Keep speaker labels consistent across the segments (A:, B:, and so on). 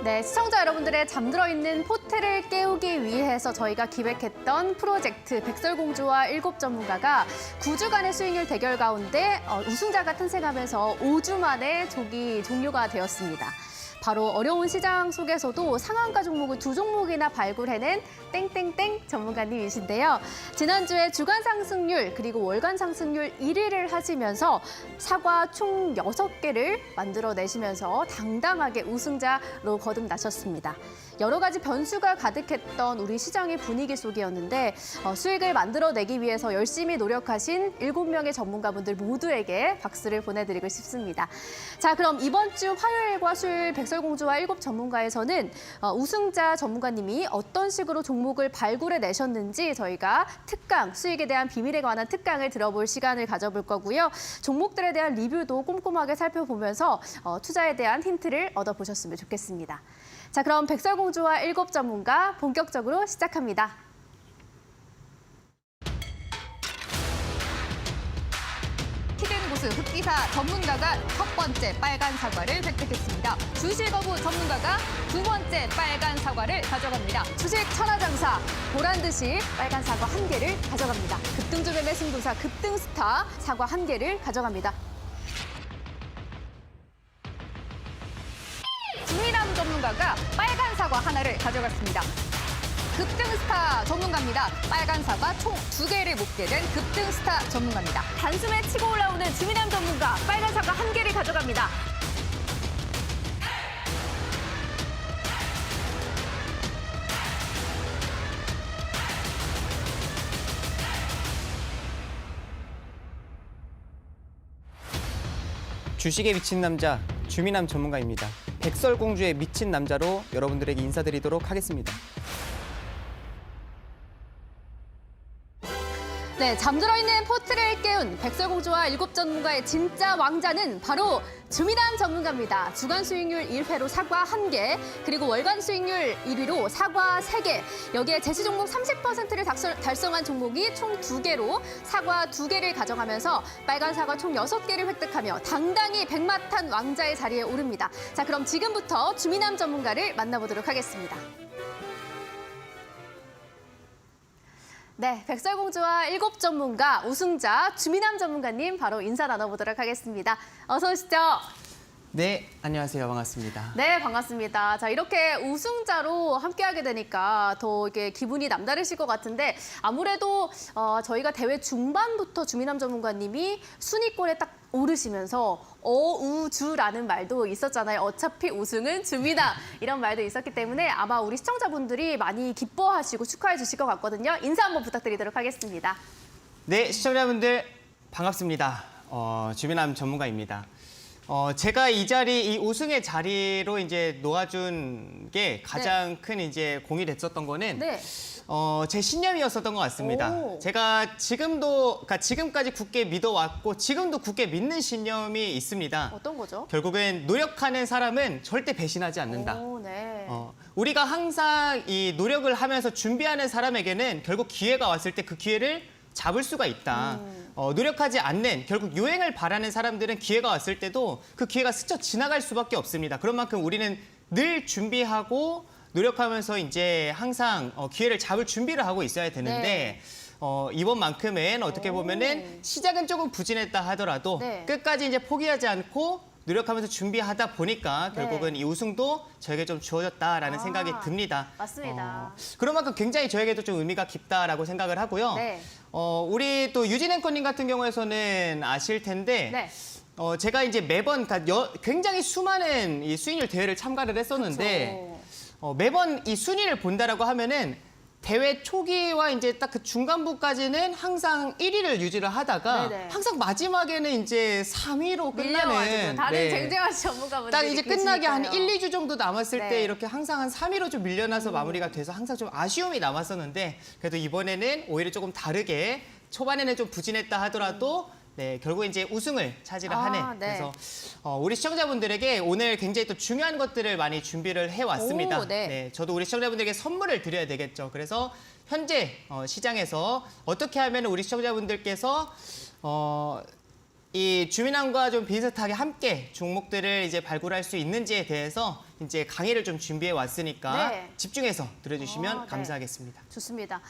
A: 네, 시청자 여러분들의 잠들어 있는 포트를 깨우기 위해서 저희가 기획했던 프로젝트 백설공주와 7 전문가가 9주간의 수익률 대결 가운데 우승자가 탄생하면서 5주 만에 조기 종료가 되었습니다. 바로 어려운 시장 속에서도 상한가 종목을 2종목이나 발굴해낸 땡땡땡 전문가님이신데요. 지난주에 주간 상승률 그리고 월간 상승률 1위를 하시면서 사과 총 6개를 만들어내시면서 당당하게 우승자로 거듭나셨습니다. 여러 가지 변수가 가득했던 우리 시장의 분위기 속이었는데 수익을 만들어내기 위해서 열심히 노력하신 7명의 전문가분들 모두에게 박수를 보내드리고 싶습니다. 자, 그럼 이번 주 화요일과 수요일 백설공주와 7 전문가에서는 우승자 전문가님이 어떤 식으로 종목을 발굴해내셨는지 저희가 특강, 수익에 대한 비밀에 관한 특강을 들어볼 시간을 가져볼 거고요. 종목들에 대한 리뷰도 꼼꼼하게 살펴보면서 투자에 대한 힌트를 얻어보셨으면 좋겠습니다. 자, 그럼 백설공주와 7 전문가 본격적으로 시작합니다.
B: 히든 고수 흑기사 전문가가 첫 번째 빨간 사과를 획득했습니다. 주식 거부 전문가가 두 번째 빨간 사과를 가져갑니다.
A: 주식 천하장사 보란듯이 빨간 사과 1개를 가져갑니다. 급등주 매매 승부사 급등스타 사과 1개를 가져갑니다.
B: 김미남 전문가가 빨간 사과 하나를 가져갔습니다. 급등스타 전문가입니다. 빨간 사과 총 2개를 먹게 된 급등스타 전문가입니다.
A: 단숨에 치고 올라오는 주미남 전문가 빨간 사과 1개를 가져갑니다.
C: 주식에 미친 남자 주미남 전문가입니다. 백설공주에 미친 남자로 여러분들에게 인사드리도록 하겠습니다.
A: 네, 잠들어 있는 포트를 깨운 백설공주와 7 전문가의 진짜 왕자는 바로 주미남 전문가입니다. 주간 수익률 1회로 사과 1개, 그리고 월간 수익률 1위로 사과 3개, 여기에 제시 종목 30%를 달성한 종목이 총 2개로 사과 2개를 가져가면서 빨간 사과 총 6개를 획득하며 당당히 백마탄 왕자의 자리에 오릅니다. 자, 그럼 지금부터 주미남 전문가를 만나보도록 하겠습니다. 네, 백설공주와 7 전문가 우승자 주미남 전문가님 바로 인사 나눠보도록 하겠습니다. 어서 오시죠.
C: 네, 안녕하세요. 반갑습니다.
A: 네, 반갑습니다. 자, 이렇게 우승자로 함께하게 되니까 더 이렇게 기분이 남다르실 것 같은데 아무래도 저희가 대회 중반부터 주미남 전문가님이 순위권에 딱 오르시면서 어우주라는 말도 있었잖아요. 어차피 우승은 주미남 이런 말도 있었기 때문에 아마 우리 시청자분들이 많이 기뻐하시고 축하해 주실 것 같거든요. 인사 한번 부탁드리도록 하겠습니다.
C: 네, 시청자분들 반갑습니다. 주미남 전문가입니다. 제가 이 우승의 자리로 이제 놓아준 게 가장 큰 이제 공이 됐었던 거는
A: 네.
C: 제 신념이었었던 것 같습니다.
A: 오.
C: 제가 그러니까 지금까지 굳게 믿어왔고 지금도 굳게 믿는 신념이 있습니다.
A: 어떤 거죠?
C: 결국엔 노력하는 사람은 절대 배신하지 않는다.
A: 오, 네.
C: 우리가 항상 이 노력을 하면서 준비하는 사람에게는 결국 기회가 왔을 때 그 기회를 잡을 수가 있다. 노력하지 않는 결국 유행을 바라는 사람들은 기회가 왔을 때도 그 기회가 스쳐 지나갈 수밖에 없습니다. 그런 만큼 우리는 늘 준비하고 노력하면서 이제 항상 기회를 잡을 준비를 하고 있어야 되는데 이번만큼은 어떻게 보면은 시작은 조금 부진했다 하더라도
A: 네.
C: 끝까지 이제 포기하지 않고 노력하면서 준비하다 보니까 결국은 이 우승도 저에게 좀 주어졌다라는 생각이 듭니다.
A: 맞습니다.
C: 그런 만큼 굉장히 저에게도 좀 의미가 깊다라고 생각을 하고요.
A: 네.
C: 우리 또 유진 앵커님 같은 경우에서는 아실 텐데
A: 네.
C: 제가 이제 매번 굉장히 수많은 이 수익률 대회를 참가를 했었는데 매번 이 순위를 본다라고 하면은 대회 초기와 이제 딱 그 중간부까지는 항상 1위를 유지를 하다가
A: 네네.
C: 항상 마지막에는 이제 3위로
A: 밀려가지고
C: 끝나는
A: 다른 쟁쟁하신 전문가분들이
C: 딱 이제 끝나기 한
A: 계시니까요.
C: 1, 2주 정도 남았을
A: 네.
C: 때 이렇게 항상 한 3위로 좀 밀려나서 마무리가 돼서 항상 좀 아쉬움이 남았었는데 그래도 이번에는 오히려 조금 다르게 초반에는 좀 부진했다 하더라도 네, 결국 이제 우승을 차지를 하는.
A: 네.
C: 그래서 우리 시청자분들에게 오늘 굉장히 또 중요한 것들을 많이 준비를 해왔습니다.
A: 오, 네.
C: 저도 우리 시청자분들에게 선물을 드려야 되겠죠. 그래서 현재 시장에서 어떻게 하면 우리 시청자분들께서 이 주민항과 좀 비슷하게 함께 종목들을 이제 발굴할 수 있는지에 대해서 이제 강의를 좀 준비해 왔으니까
A: 네.
C: 집중해서 들어주시면
A: 네.
C: 감사하겠습니다.
A: 좋습니다.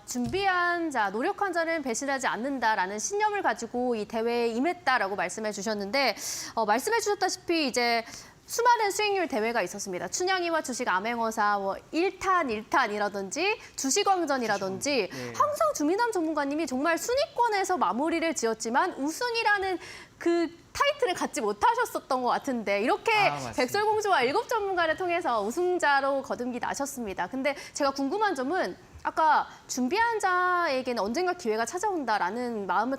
A: 준비한 자, 노력한 자는 배신하지 않는다라는 신념을 가지고 이 대회에 임했다라고 말씀해 주셨는데 말씀해 주셨다시피 이제 수많은 수익률 대회가 있었습니다. 춘향이와 주식 암행어사, 1탄이라든지 주식왕전이라든지
C: 네.
A: 항상 주민함 전문가님이 정말 순위권에서 마무리를 지었지만 우승이라는 그 타이틀을 갖지 못하셨었던 것 같은데 이렇게
C: 맞습니다.
A: 백설공주와 7 전문가를 통해서 우승자로 거듭기 나셨습니다. 근데 제가 궁금한 점은 아까 준비한 자에게는 언젠가 기회가 찾아온다라는 마음을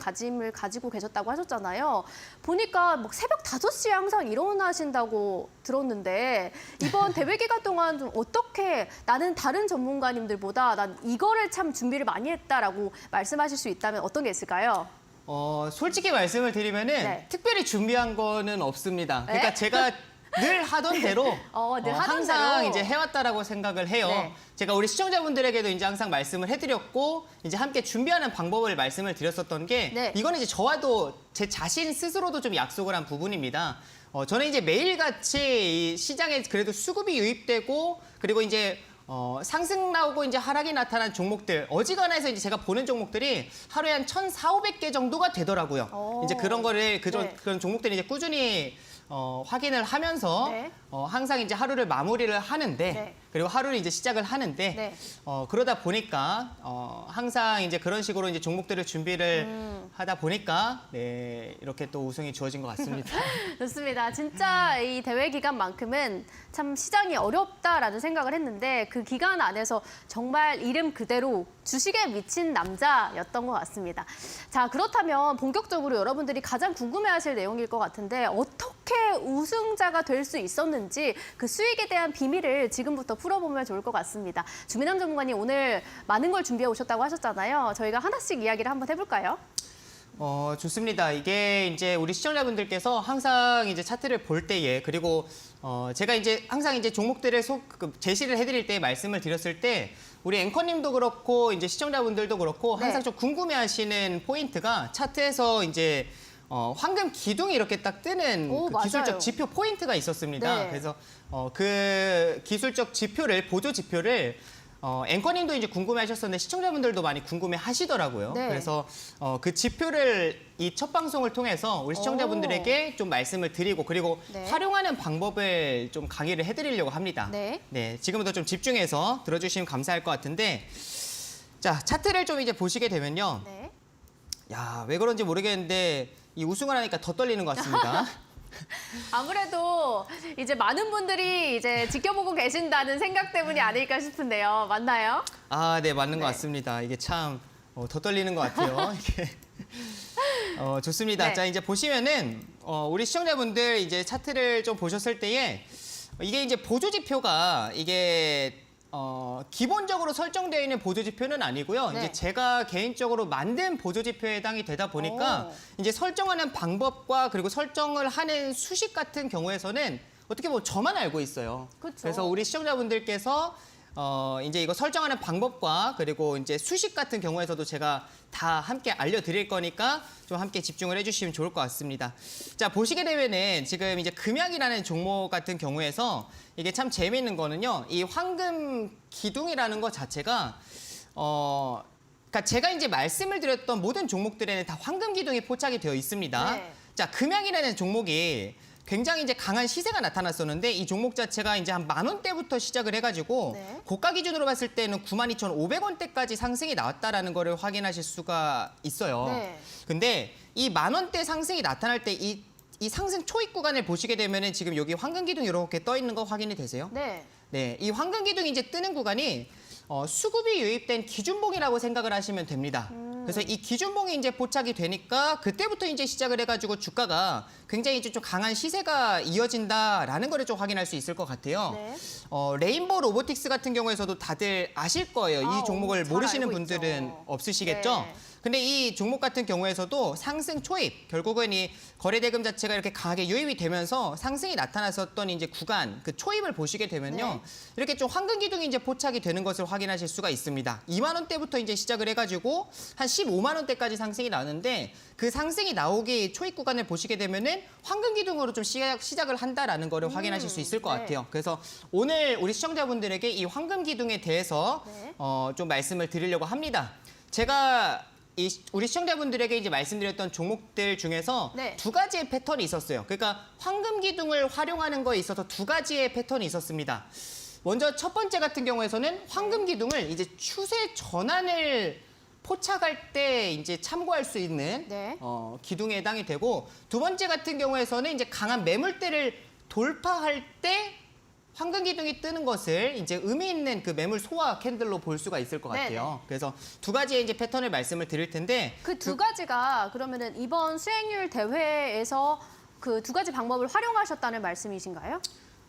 A: 가지고 계셨다고 하셨잖아요. 보니까 뭐 새벽 5시에 항상 일어나신다고 들었는데 이번 대회 기간 동안 좀 어떻게 나는 다른 전문가님들보다 난 이거를 참 준비를 많이 했다라고 말씀하실 수 있다면 어떤 게 있을까요?
C: 솔직히 말씀을 드리면은
A: 네.
C: 특별히 준비한 거는 없습니다.
A: 네?
C: 그러니까 제가 늘 하던 대로
A: 늘 하던
C: 항상
A: 대로.
C: 이제 해왔다라고 생각을 해요.
A: 네.
C: 제가 우리 시청자분들에게도 이제 항상 말씀을 해드렸고 이제 함께 준비하는 방법을 말씀을 드렸었던 게
A: 네.
C: 이거는 이제 저와도 제 자신 스스로도 좀 약속을 한 부분입니다. 저는 이제 매일같이 이 시장에 그래도 수급이 유입되고 그리고 이제 상승 나오고 이제 하락이 나타난 종목들 어지간해서 이제 제가 보는 종목들이 하루에 한 1,400~500개 정도가 되더라고요.
A: 오.
C: 이제 그런 거를
A: 네.
C: 그런 종목들이 이제 꾸준히 확인을 하면서
A: 네.
C: 항상 이제 하루를 마무리를 하는데
A: 네.
C: 그리고 하루를 이제 시작을 하는데
A: 네.
C: 그러다 보니까 항상 이제 그런 식으로 이제 종목들을 준비를 하다 보니까 네, 이렇게 또 우승이 주어진 것 같습니다.
A: 좋습니다. 진짜 이 대회 기간만큼은 참 시장이 어렵다라는 생각을 했는데 그 기간 안에서 정말 이름 그대로 주식에 미친 남자였던 것 같습니다. 자, 그렇다면 본격적으로 여러분들이 가장 궁금해하실 내용일 것 같은데 어떻게 우승자가 될 수 있었는지 그 수익에 대한 비밀을 지금부터 풀어보면 좋을 것 같습니다. 주민함 전문가님 오늘 많은 걸 준비해 오셨다고 하셨잖아요. 저희가 하나씩 이야기를 한번 해볼까요?
C: 좋습니다. 이게 이제 우리 시청자분들께서 항상 이제 차트를 볼 때에 그리고 제가 이제 항상 이제 종목들을 제시를 해드릴 때 말씀을 드렸을 때 우리 앵커님도 그렇고 이제 시청자분들도 그렇고 항상
A: 네.
C: 좀 궁금해하시는 포인트가 차트에서 이제 황금 기둥이 이렇게 딱 뜨는
A: 오,
C: 그
A: 맞아요.
C: 기술적 지표 포인트가 있었습니다.
A: 네.
C: 그래서 그 기술적 지표를 보조 지표를 앵커님도 이제 궁금해하셨었는데 시청자분들도 많이 궁금해하시더라고요.
A: 네.
C: 그래서 그 지표를 이 첫 방송을 통해서 우리 시청자분들에게 좀 말씀을 드리고 그리고
A: 네.
C: 활용하는 방법을 좀 강의를 해드리려고 합니다.
A: 네.
C: 지금부터 좀 집중해서 들어주시면 감사할 것 같은데 자 차트를 좀 이제 보시게 되면요.
A: 네.
C: 야, 왜 그런지 모르겠는데 이 우승을 하니까 더 떨리는 것 같습니다.
A: 아무래도 이제 많은 분들이 이제 지켜보고 계신다는 생각 때문이 아닐까 싶은데요. 맞나요?
C: 아, 네, 맞는 것
A: 네.
C: 같습니다. 이게 참 더 떨리는 것 같아요. 이게 좋습니다.
A: 네.
C: 자, 이제 보시면은 우리 시청자분들 이제 차트를 좀 보셨을 때에 이게 이제 보조 지표가 이게 기본적으로 설정되어 있는 보조 지표는 아니고요.
A: 네.
C: 이제 제가 개인적으로 만든 보조 지표에 해당이 되다 보니까
A: 오.
C: 이제 설정하는 방법과 그리고 설정을 하는 수식 같은 경우에서는 어떻게 보면 저만 알고 있어요.
A: 그쵸.
C: 그래서 우리 시청자분들께서 이제 이거 설정하는 방법과 그리고 이제 수식 같은 경우에서도 제가 다 함께 알려드릴 거니까 좀 함께 집중을 해주시면 좋을 것 같습니다. 자, 보시게 되면은 지금 이제 금약이라는 종목 같은 경우에서 이게 참 재미있는 거는요. 이 황금 기둥이라는 것 자체가 그러니까 제가 이제 말씀을 드렸던 모든 종목들에는 다 황금 기둥이 포착이 되어 있습니다.
A: 네.
C: 자, 금약이라는 종목이 굉장히 이제 강한 시세가 나타났었는데 이 종목 자체가 이제 한 10,000원대부터 시작을 해가지고
A: 네.
C: 고가 기준으로 봤을 때는 92,500원대까지 상승이 나왔다라는 거를 확인하실 수가 있어요.
A: 네.
C: 근데 이 10,000원대 상승이 나타날 때 이 상승 초입 구간을 보시게 되면은 지금 여기 황금 기둥 이렇게 떠 있는 거 확인이 되세요?
A: 네.
C: 네, 이 황금 기둥이 이제 뜨는 구간이 수급이 유입된 기준봉이라고 생각을 하시면 됩니다. 그래서 이 기준봉이 이제 포착이 되니까 그때부터 이제 시작을 해가지고 주가가 굉장히 이제 좀 강한 시세가 이어진다라는 거를 좀 확인할 수 있을 것 같아요.
A: 네.
C: 레인보우 로보틱스 같은 경우에서도 다들 아실 거예요.
A: 아,
C: 이 종목을
A: 잘
C: 모르시는
A: 알고
C: 분들은
A: 있죠.
C: 없으시겠죠?
A: 네.
C: 근데 이 종목 같은 경우에서도 상승 초입, 결국은 이 거래대금 자체가 이렇게 강하게 유입이 되면서 상승이 나타났었던 이제 구간, 그 초입을 보시게 되면요.
A: 네.
C: 이렇게 좀 황금 기둥이 이제 포착이 되는 것을 확인하실 수가 있습니다. 2만 원대부터 이제 시작을 해가지고 한 15만 원대까지 상승이 나는데 그 상승이 나오기 초입 구간을 보시게 되면은 황금 기둥으로 좀 시작을 한다라는 거를 확인하실 수 있을 것
A: 네.
C: 같아요. 그래서 오늘 우리 시청자분들에게 이 황금 기둥에 대해서
A: 네.
C: 좀 말씀을 드리려고 합니다. 제가 우리 시청자분들에게 이제 말씀드렸던 종목들 중에서
A: 네.
C: 두 가지의 패턴이 있었어요. 그러니까 황금 기둥을 활용하는 거에 있어서 두 가지의 패턴이 있었습니다. 먼저 첫 번째 같은 경우에서는 황금 기둥을 이제 추세 전환을 포착할 때 이제 참고할 수 있는
A: 네.
C: 기둥에 해당이 되고, 두 번째 같은 경우에서는 이제 강한 매물대를 돌파할 때 황금 기둥이 뜨는 것을 이제 의미 있는 그 매물 소화 캔들로 볼 수가 있을 것 같아요.
A: 네네.
C: 그래서 두 가지의 이제 패턴을 말씀을 드릴 텐데,
A: 그 두 가지가 그러면은 이번 수익률 대회에서 그 두 가지 방법을 활용하셨다는 말씀이신가요?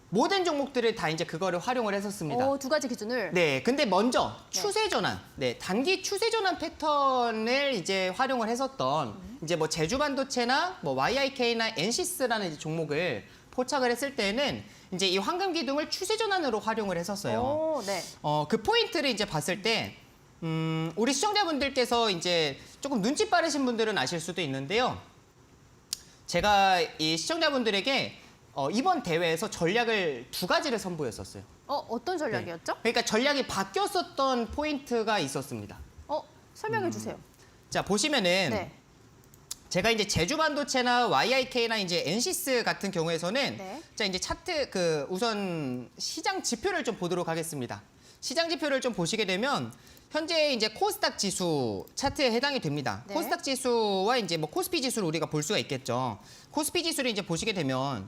C: 모든 종목들을 다 이제 그거를 활용을 했었습니다.
A: 두 가지 기준을.
C: 네, 근데 먼저 추세 전환, 단기 추세 전환 패턴을 이제 활용을 했었던 이제 뭐 제주 반도체나 뭐 YIK나 엔시스라는 이제 종목을 포착을 했을 때는 이제 이 황금 기둥을 추세 전환으로 활용을 했었어요.
A: 네.
C: 그 포인트를 이제 봤을 때 우리 시청자분들께서 이제 조금 눈치 빠르신 분들은 아실 수도 있는데요. 제가 이 시청자분들에게 이번 대회에서 전략을 두 가지를 선보였었어요.
A: 어떤 전략이었죠?
C: 그러니까 전략이 바뀌었었던 포인트가 있었습니다.
A: 설명해 주세요.
C: 자, 보시면은
A: 네.
C: 제가 이제 제주 반도체나 YIK나 이제 엔시스 같은 경우에서는
A: 네.
C: 자, 이제 차트 우선 시장 지표를 좀 보도록 하겠습니다. 시장 지표를 좀 보시게 되면 현재 이제 코스닥 지수 차트에 해당이 됩니다.
A: 네.
C: 코스닥 지수와 이제 뭐 코스피 지수를 우리가 볼 수가 있겠죠. 코스피 지수를 이제 보시게 되면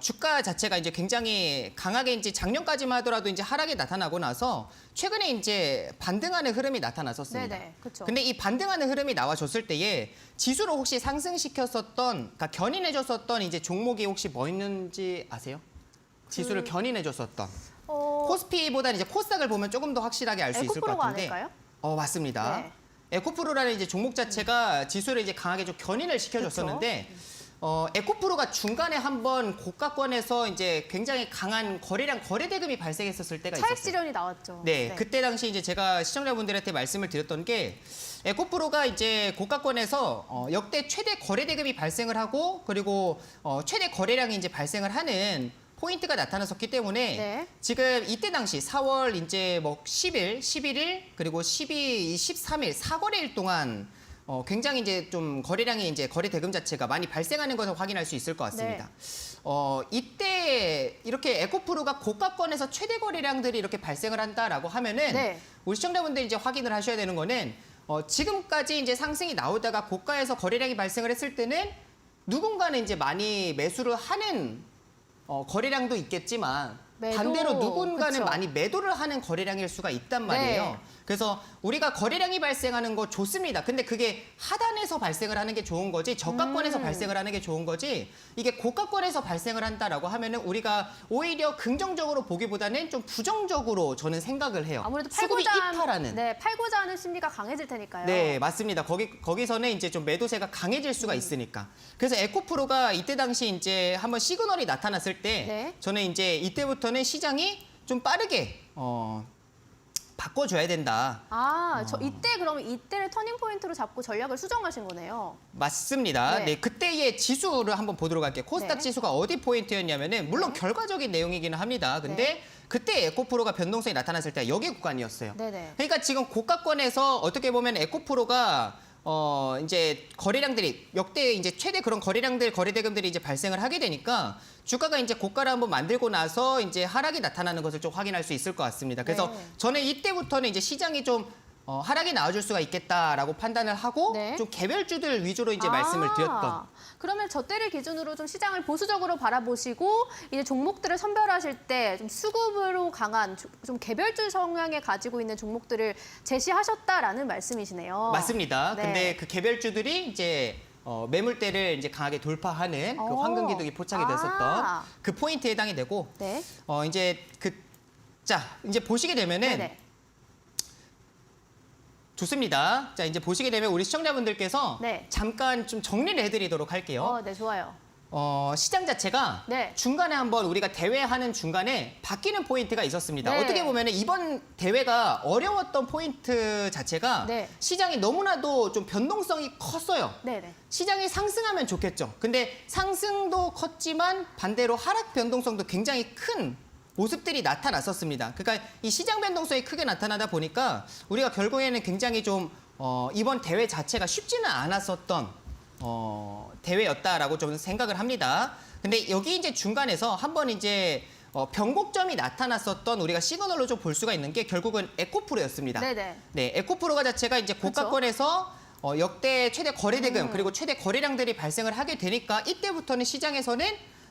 C: 주가 자체가 이제 굉장히 강하게 이제 작년까지만 하더라도 이제 하락이 나타나고 나서 최근에 이제 반등하는 흐름이 나타났었습니다.
A: 네네, 그렇죠.
C: 근데 이 반등하는 흐름이 나와줬을 때에 지수를 혹시 상승시켰었던, 그러니까 견인해줬었던 이제 종목이 혹시 뭐 있는지 아세요? 지수를 견인해줬었던. 코스피보다는 이제 코스닥을 보면 조금 더 확실하게 알 수 있을 것
A: 에코프로가
C: 같은데.
A: 아닐까요?
C: 맞습니다.
A: 네.
C: 에코프로라는 이제 종목 자체가 지수를 이제 강하게 좀 견인을 시켜줬었는데, 에코프로가 중간에 한번 고가권에서 이제 굉장히 강한 거래 대금이 발생했었을 때가
A: 차익
C: 있었어요.
A: 실현이 나왔죠.
C: 네, 그때 당시 이제 제가 시청자분들한테 말씀을 드렸던 게 에코프로가 이제 고가권에서 역대 최대 거래 대금이 발생을 하고, 그리고 최대 거래량이 이제 발생을 하는 포인트가 나타났었기 때문에
A: 네.
C: 지금 이때 당시 4월 이제 뭐 10일, 11일 그리고 12, 13일 4거래일 동안 굉장히 이제 좀 거래량이 이제 거래 대금 자체가 많이 발생하는 것을 확인할 수 있을 것 같습니다. 이때 이렇게 에코프로가 고가권에서 최대 거래량들이 이렇게 발생을 한다라고 하면은
A: 네.
C: 우리 시청자분들이 이제 확인을 하셔야 되는 거는 지금까지 이제 상승이 나오다가 고가에서 거래량이 발생을 했을 때는 누군가는 이제 많이 매수를 하는 거래량도 있겠지만 반대로 누군가는
A: 그쵸.
C: 많이 매도를 하는 거래량일 수가 있단 말이에요.
A: 네.
C: 그래서 우리가 거래량이 발생하는 거 좋습니다. 근데 그게 하단에서 발생을 하는 게 좋은 거지 저가권에서 발생을 하는 게 좋은 거지 이게 고가권에서 발생을 한다라고 하면은 우리가 오히려 긍정적으로 보기보다는 좀 부정적으로 저는 생각을 해요.
A: 아무래도
C: 수급이
A: 팔고자
C: 이탈하는.
A: 팔고자 하는 심리가 강해질 테니까요.
C: 네, 맞습니다. 거기서는 이제 좀 매도세가 강해질 수가 있으니까. 그래서 에코프로가 이때 당시 이제 한번 시그널이 나타났을 때
A: 네.
C: 저는 이제 이때부터는 시장이 좀 빠르게 바꿔줘야 된다.
A: 그러면 이때를 터닝 포인트로 잡고 전략을 수정하신 거네요.
C: 맞습니다.
A: 네.
C: 네, 그때의 지수를 한번 보도록 할게요. 코스닥
A: 네.
C: 지수가 어디 포인트였냐면은 물론 결과적인 내용이기는 합니다. 근데
A: 네.
C: 그때 에코프로가 변동성이 나타났을 때 여기 구간이었어요.
A: 네네.
C: 그러니까 지금 고가권에서 어떻게 보면 에코프로가 이제 거래량들이 역대 이제 최대 그런 거래 대금들이 이제 발생을 하게 되니까 주가가 이제 고가를 한번 만들고 나서 이제 하락이 나타나는 것을 좀 확인할 수 있을 것 같습니다. 그래서
A: 네.
C: 저는 이때부터는 이제 시장이 좀 하락이 나와줄 수가 있겠다라고 판단을 하고
A: 네.
C: 좀 개별주들 위주로 이제 말씀을 드렸던.
A: 그러면 저 때를 기준으로 좀 시장을 보수적으로 바라보시고 이제 종목들을 선별하실 때 좀 수급으로 강한 좀 개별주 성향에 가지고 있는 종목들을 제시하셨다라는 말씀이시네요.
C: 맞습니다.
A: 네.
C: 근데 그 개별주들이 이제 매물대를 이제 강하게 돌파하는 그 황금 기둥이 포착이 됐었던 그 포인트에 해당이 되고
A: 네.
C: 이제 이제 보시게 되면은
A: 네네.
C: 좋습니다. 자, 이제 보시게 되면 우리 시청자분들께서
A: 네.
C: 잠깐 좀 정리를 해드리도록 할게요.
A: 네, 좋아요.
C: 시장 자체가
A: 네.
C: 중간에 한번 우리가 대회하는 중간에 바뀌는 포인트가 있었습니다.
A: 네.
C: 어떻게 보면 이번 대회가 어려웠던 포인트 자체가
A: 네.
C: 시장이 너무나도 좀 변동성이 컸어요.
A: 네네.
C: 시장이 상승하면 좋겠죠. 근데 상승도 컸지만 반대로 하락 변동성도 굉장히 큰 모습들이 나타났었습니다. 그러니까 이 시장 변동성이 크게 나타나다 보니까 우리가 결국에는 굉장히 좀 이번 대회 자체가 쉽지는 않았었던 대회였다라고 좀 생각을 합니다. 근데 여기 이제 중간에서 한번 이제 변곡점이 나타났었던 우리가 시그널로 좀 볼 수가 있는 게 결국은 에코프로였습니다.
A: 네네.
C: 네, 에코프로가 자체가 이제 고가권에서 역대 최대 거래대금 그리고 최대 거래량들이 발생을 하게 되니까 이때부터는 시장에서는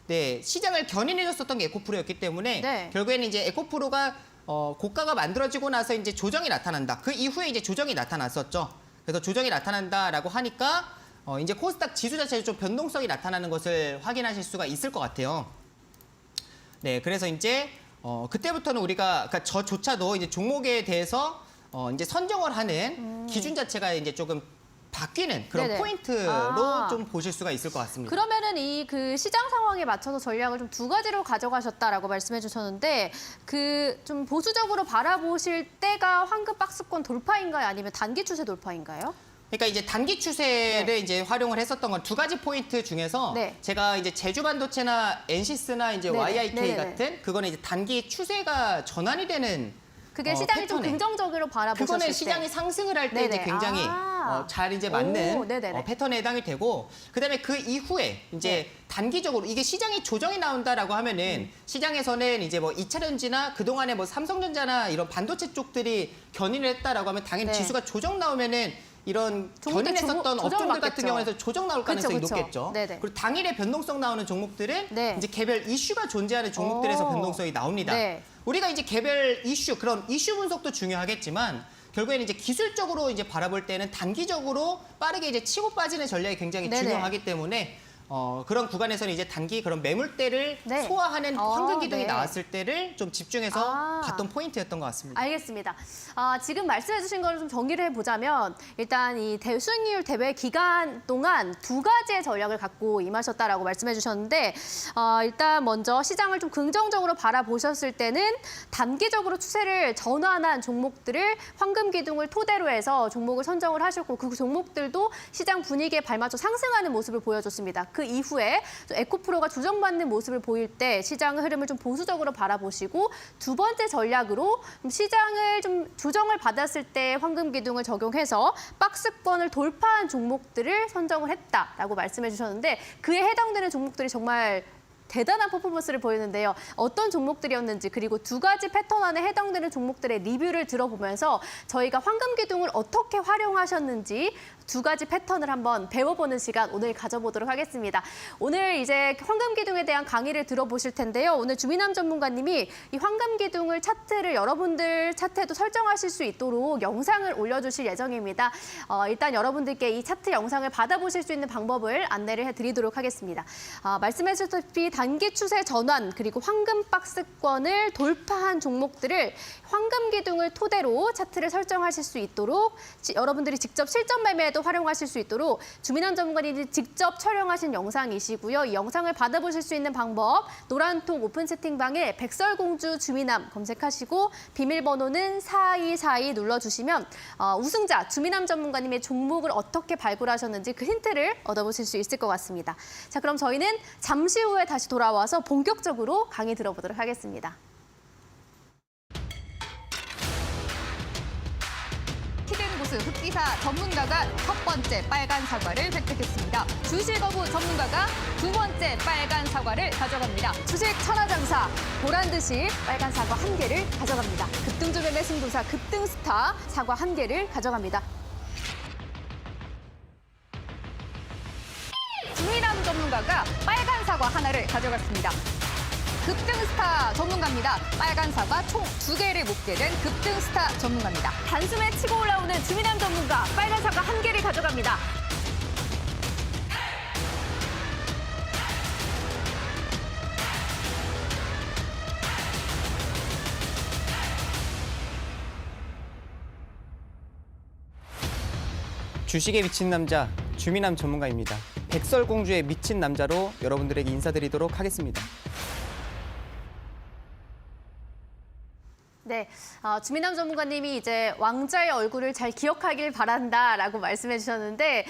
C: 네, 시장을 견인해줬었던 게 에코프로였기 때문에
A: 네.
C: 결국에는 이제 에코프로가 고가가 만들어지고 나서 이제 조정이 나타난다. 그 이후에 이제 조정이 나타났었죠. 그래서 조정이 나타난다라고 하니까 이제 코스닥 지수 자체에 좀 변동성이 나타나는 것을 확인하실 수가 있을 것 같아요. 네, 그래서 이제 그때부터는 우리가 그러니까 저조차도 이제 종목에 대해서 이제 선정을 하는 기준 자체가 이제 조금 바뀌는 그런
A: 네네.
C: 포인트로 좀 보실 수가 있을 것 같습니다.
A: 그러면은 이 그 시장 상황에 맞춰서 전략을 좀 두 가지로 가져가셨다라고 말씀해 주셨는데 그 좀 보수적으로 바라보실 때가 황금 박스권 돌파인가요? 아니면 단기 추세 돌파인가요?
C: 그러니까 이제 단기 추세를 이제 활용을 했었던 건 두 가지 포인트 중에서
A: 네.
C: 제가 이제 제주반도체나 엔시스나 이제
A: 네네.
C: YIK
A: 네네네.
C: 같은 그거는 이제 단기 추세가 전환이 되는
A: 그게 시장이 좀
C: 패턴에.
A: 긍정적으로 바라보셨을
C: 그거는
A: 때.
C: 시장이 상승을 할 때 이제
A: 네네.
C: 굉장히 잘 이제 맞는
A: 오, 네네네.
C: 패턴에 해당이 되고 그다음에 그 이후에 이제
A: 네.
C: 단기적으로 이게 시장이 조정이 나온다라고 하면은 시장에서는 이제 뭐 2차전지나 그동안에 뭐 삼성전자나 이런 반도체 쪽들이 견인을 했다라고 하면 당연히
A: 네.
C: 지수가 조정 나오면은 이런
A: 종목들
C: 견인했었던
A: 조정을
C: 업종들 같은
A: 받겠죠.
C: 경우에는 조정 나올 가능성이
A: 그쵸.
C: 높겠죠.
A: 네네.
C: 그리고 당일에 변동성 나오는 종목들은
A: 네.
C: 이제 개별 이슈가 존재하는 종목들에서
A: 오.
C: 변동성이 나옵니다.
A: 네.
C: 우리가 이제 개별 이슈 그런 이슈 분석도 중요하겠지만 결국에는 이제 기술적으로 이제 바라볼 때는 단기적으로 빠르게 이제 치고 빠지는 전략이 굉장히
A: 네네.
C: 중요하기 때문에 그런 구간에서는 이제 단기 그런 매물대를
A: 네.
C: 소화하는 황금 기둥이
A: 네.
C: 나왔을 때를 좀 집중해서
A: 아.
C: 봤던 포인트였던 것 같습니다.
A: 알겠습니다. 지금 말씀해주신 거를 좀 정리를 해보자면 일단 이 수익률 대회 기간 동안 두 가지의 전략을 갖고 임하셨다라고 말씀해주셨는데 일단 먼저 시장을 좀 긍정적으로 바라보셨을 때는 단기적으로 추세를 전환한 종목들을 황금 기둥을 토대로 해서 종목을 선정을 하셨고 그 종목들도 시장 분위기에 발맞춰 상승하는 모습을 보여줬습니다. 그 이후에 에코프로가 조정받는 모습을 보일 때 시장의 흐름을 좀 보수적으로 바라보시고 두 번째 전략으로 시장을 좀 조정을 받았을 때 황금 기둥을 적용해서 박스권을 돌파한 종목들을 선정을 했다라고 말씀해 주셨는데 그에 해당되는 종목들이 정말 대단한 퍼포먼스를 보이는데요. 어떤 종목들이었는지 그리고 두 가지 패턴 안에 해당되는 종목들의 리뷰를 들어보면서 저희가 황금 기둥을 어떻게 활용하셨는지 두 가지 패턴을 한번 배워보는 시간 오늘 가져보도록 하겠습니다. 오늘 이제 황금 기둥에 대한 강의를 들어보실 텐데요. 오늘 주민함 전문가님이 이 황금 기둥을 차트를 여러분들 차트에도 설정하실 수 있도록 영상을 올려주실 예정입니다. 일단 여러분들께 이 차트 영상을 받아보실 수 있는 방법을 안내를 해드리도록 하겠습니다. 말씀하셨다시피 단기 추세 전환 그리고 황금 박스권을 돌파한 종목들을 황금 기둥을 토대로 차트를 설정하실 수 있도록 여러분들이 직접 실전 매매에도 활용하실 수 있도록 주민함 전문가님이 직접 촬영하신 영상이시고요. 이 영상을 받아보실 수 있는 방법 노란톡 오픈 채팅방에 백설공주 주민함 검색하시고 비밀번호는 4242 눌러주시면 우승자 주민함 전문가님의 종목을 어떻게 발굴하셨는지 그 힌트를 얻어보실 수 있을 것 같습니다. 자, 그럼 저희는 잠시 후에 다시 돌아와서 본격적으로 강의 들어보도록 하겠습니다.
B: 히든 고수 흑기사 전문가가 첫 번째 빨간 사과를 획득했습니다. 주식 거부 전문가가 두 번째 빨간 사과를 가져갑니다.
A: 주식 천하장사 보란듯이 빨간 사과 한 개를 가져갑니다. 급등주 매매 승부사 급등스타 사과 한 개를 가져갑니다.
B: 주민함 전문가가 빨간 사과 하나를 가져갔습니다. 급등스타 전문가입니다. 빨간 사과 총 2개를 먹게 된 급등스타 전문가입니다.
A: 단숨에 치고 올라오는 주민함 전문가 빨간 사과 한 개를 가져갑니다.
C: 주식에 미친 남자 주미남 전문가입니다. 백설공주에 미친 남자로 여러분들에게 인사드리도록 하겠습니다.
A: 네, 주민남 전문가님이 이제 왕자의 얼굴을 잘 기억하길 바란다라고 말씀해 주셨는데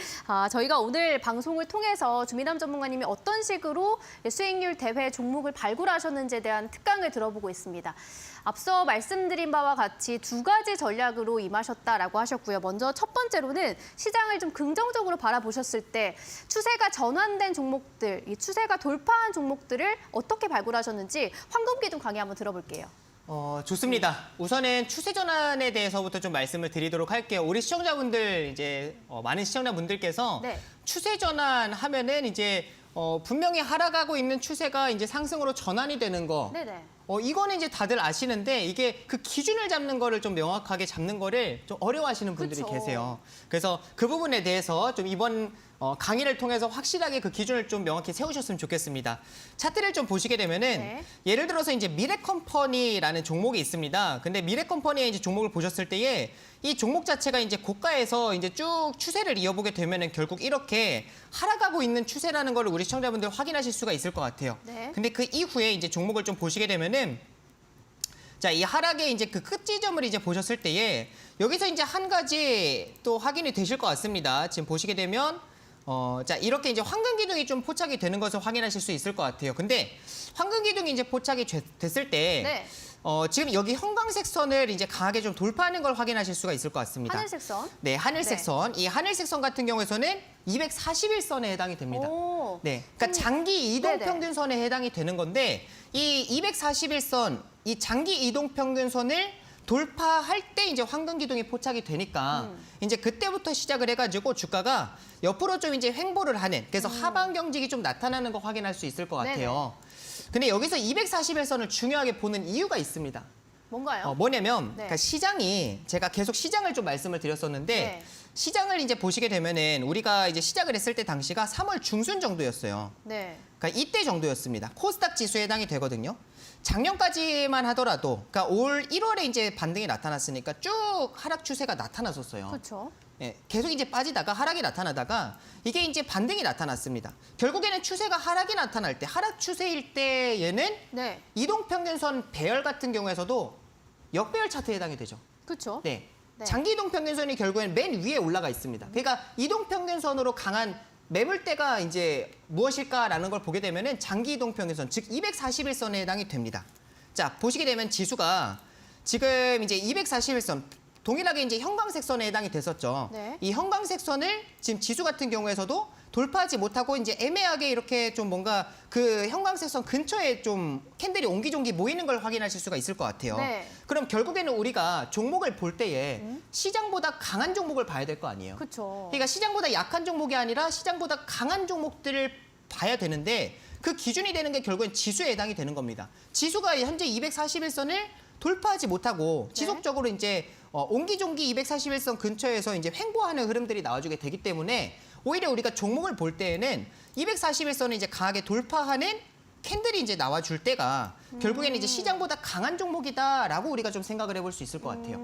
A: 저희가 오늘 방송을 통해서 주민남 전문가님이 어떤 식으로 수익률 대회 종목을 발굴하셨는지에 대한 특강을 들어보고 있습니다. 앞서 말씀드린 바와 같이 두 가지 전략으로 임하셨다라고 하셨고요. 먼저 첫 번째로는 시장을 좀 긍정적으로 바라보셨을 때 추세가 전환된 종목들, 이 추세가 돌파한 종목들을 어떻게 발굴하셨는지 황금기둥 강의 한번 들어볼게요.
C: 좋습니다. 우선은 추세 전환에 대해서부터 좀 말씀을 드리도록 할게요. 우리 시청자분들 이제 많은 시청자분들께서
A: 네.
C: 추세 전환 하면은 이제 분명히 하락하고 있는 추세가 이제 상승으로 전환이 되는 거.
A: 네네.
C: 이거는 이제 다들 아시는데 이게 그 기준을 잡는 거를 좀 명확하게 잡는 거를 좀 어려워하시는 분들이
A: 그쵸.
C: 계세요. 그래서 그 부분에 대해서 좀 이번 강의를 통해서 확실하게 그 기준을 좀 명확히 세우셨으면 좋겠습니다. 차트를 좀 보시게 되면은
A: 네.
C: 예를 들어서 이제 미래컴퍼니라는 종목이 있습니다. 근데 미래컴퍼니의 이제 종목을 보셨을 때에 이 종목 자체가 이제 고가에서 이제 쭉 추세를 이어보게 되면은 결국 이렇게 하락하고 있는 추세라는 걸 우리 시청자분들 확인하실 수가 있을 것 같아요.
A: 네.
C: 근데 그 이후에 이제 종목을 좀 보시게 되면은 자, 이 하락의 이제 그 끝 지점을 이제 보셨을 때에 여기서 이제 한 가지 또 확인이 되실 것 같습니다. 지금 보시게 되면 자, 이렇게 이제 황금 기둥이 좀 포착이 되는 것을 확인하실 수 있을 것 같아요. 근데 황금 기둥이 이제 포착이 됐을 때
A: 네.
C: 지금 여기 형광색 선을 이제 강하게 좀 돌파하는 걸 확인하실 수가 있을 것 같습니다.
A: 하늘색 선.
C: 네, 하늘색
A: 네.
C: 선. 이 하늘색 선 같은 경우에서는 241선에 해당이 됩니다.
A: 오.
C: 네, 그러니까 장기 이동
A: 네네.
C: 평균선에 해당이 되는 건데 이 241선, 이 장기 이동 평균선을 돌파할 때 이제 황금 기둥이 포착이 되니까 이제 그때부터 시작을 해가지고 주가가 옆으로 좀 이제 횡보를 하는 그래서 하방 경직이 좀 나타나는 거 확인할 수 있을 것 같아요. 근데 여기서 241선을 중요하게 보는 이유가 있습니다.
A: 뭔가요?
C: 뭐냐면
A: 네.
C: 그러니까 시장이 제가 계속 시장을 좀 말씀을 드렸었는데
A: 네.
C: 시장을 이제 보시게 되면은 우리가 이제 시작을 했을 때 당시가 3월 중순 정도였어요.
A: 네.
C: 그러니까 이때 정도였습니다. 코스닥 지수에 해당이 되거든요. 작년까지만 하더라도 그러니까 올 1월에 이제 반등이 나타났으니까 쭉 하락 추세가 나타났었어요.
A: 그렇죠.
C: 예, 계속 이제 빠지다가 하락이 나타나다가 이게 이제 반등이 나타났습니다. 결국에는 추세가 하락이 나타날 때 하락 추세일 때에는
A: 네.
C: 이동평균선 배열 같은 경우에서도 역배열 차트에 해당이 되죠.
A: 그렇죠.
C: 네.
A: 네.
C: 장기 이동평균선이 결국엔 맨 위에 올라가 있습니다. 그러니까 이동평균선으로 강한 매물대가 이제 무엇일까라는 걸 보게 되면은 장기 이동평균선, 즉 241선에 해당이 됩니다. 자, 보시게 되면 지수가 지금 이제 241선, 동일하게 이제 형광색 선에 해당이 됐었죠.
A: 네.
C: 이 형광색 선을 지금 지수 같은 경우에서도 돌파하지 못하고 이제 애매하게 이렇게 좀 뭔가 그 형광색 선 근처에 좀 캔들이 옹기종기 모이는 걸 확인하실 수가 있을 것 같아요.
A: 네.
C: 그럼 결국에는 우리가 종목을 볼 때에 시장보다 강한 종목을 봐야 될 거 아니에요.
A: 그렇죠.
C: 그러니까 시장보다 약한 종목이 아니라 시장보다 강한 종목들을 봐야 되는데 그 기준이 되는 게 결국엔 지수에 해당이 되는 겁니다. 지수가 현재 241선을 돌파하지 못하고 지속적으로 이제 옹기종기 241선 근처에서 이제 횡보하는 흐름들이 나와주게 되기 때문에 오히려 우리가 종목을 볼 때에는 241선을 이제 강하게 돌파하는 캔들이 이제 나와줄 때가 결국에는 이제 시장보다 강한 종목이다라고 우리가 좀 생각을 해볼 수 있을 것 같아요.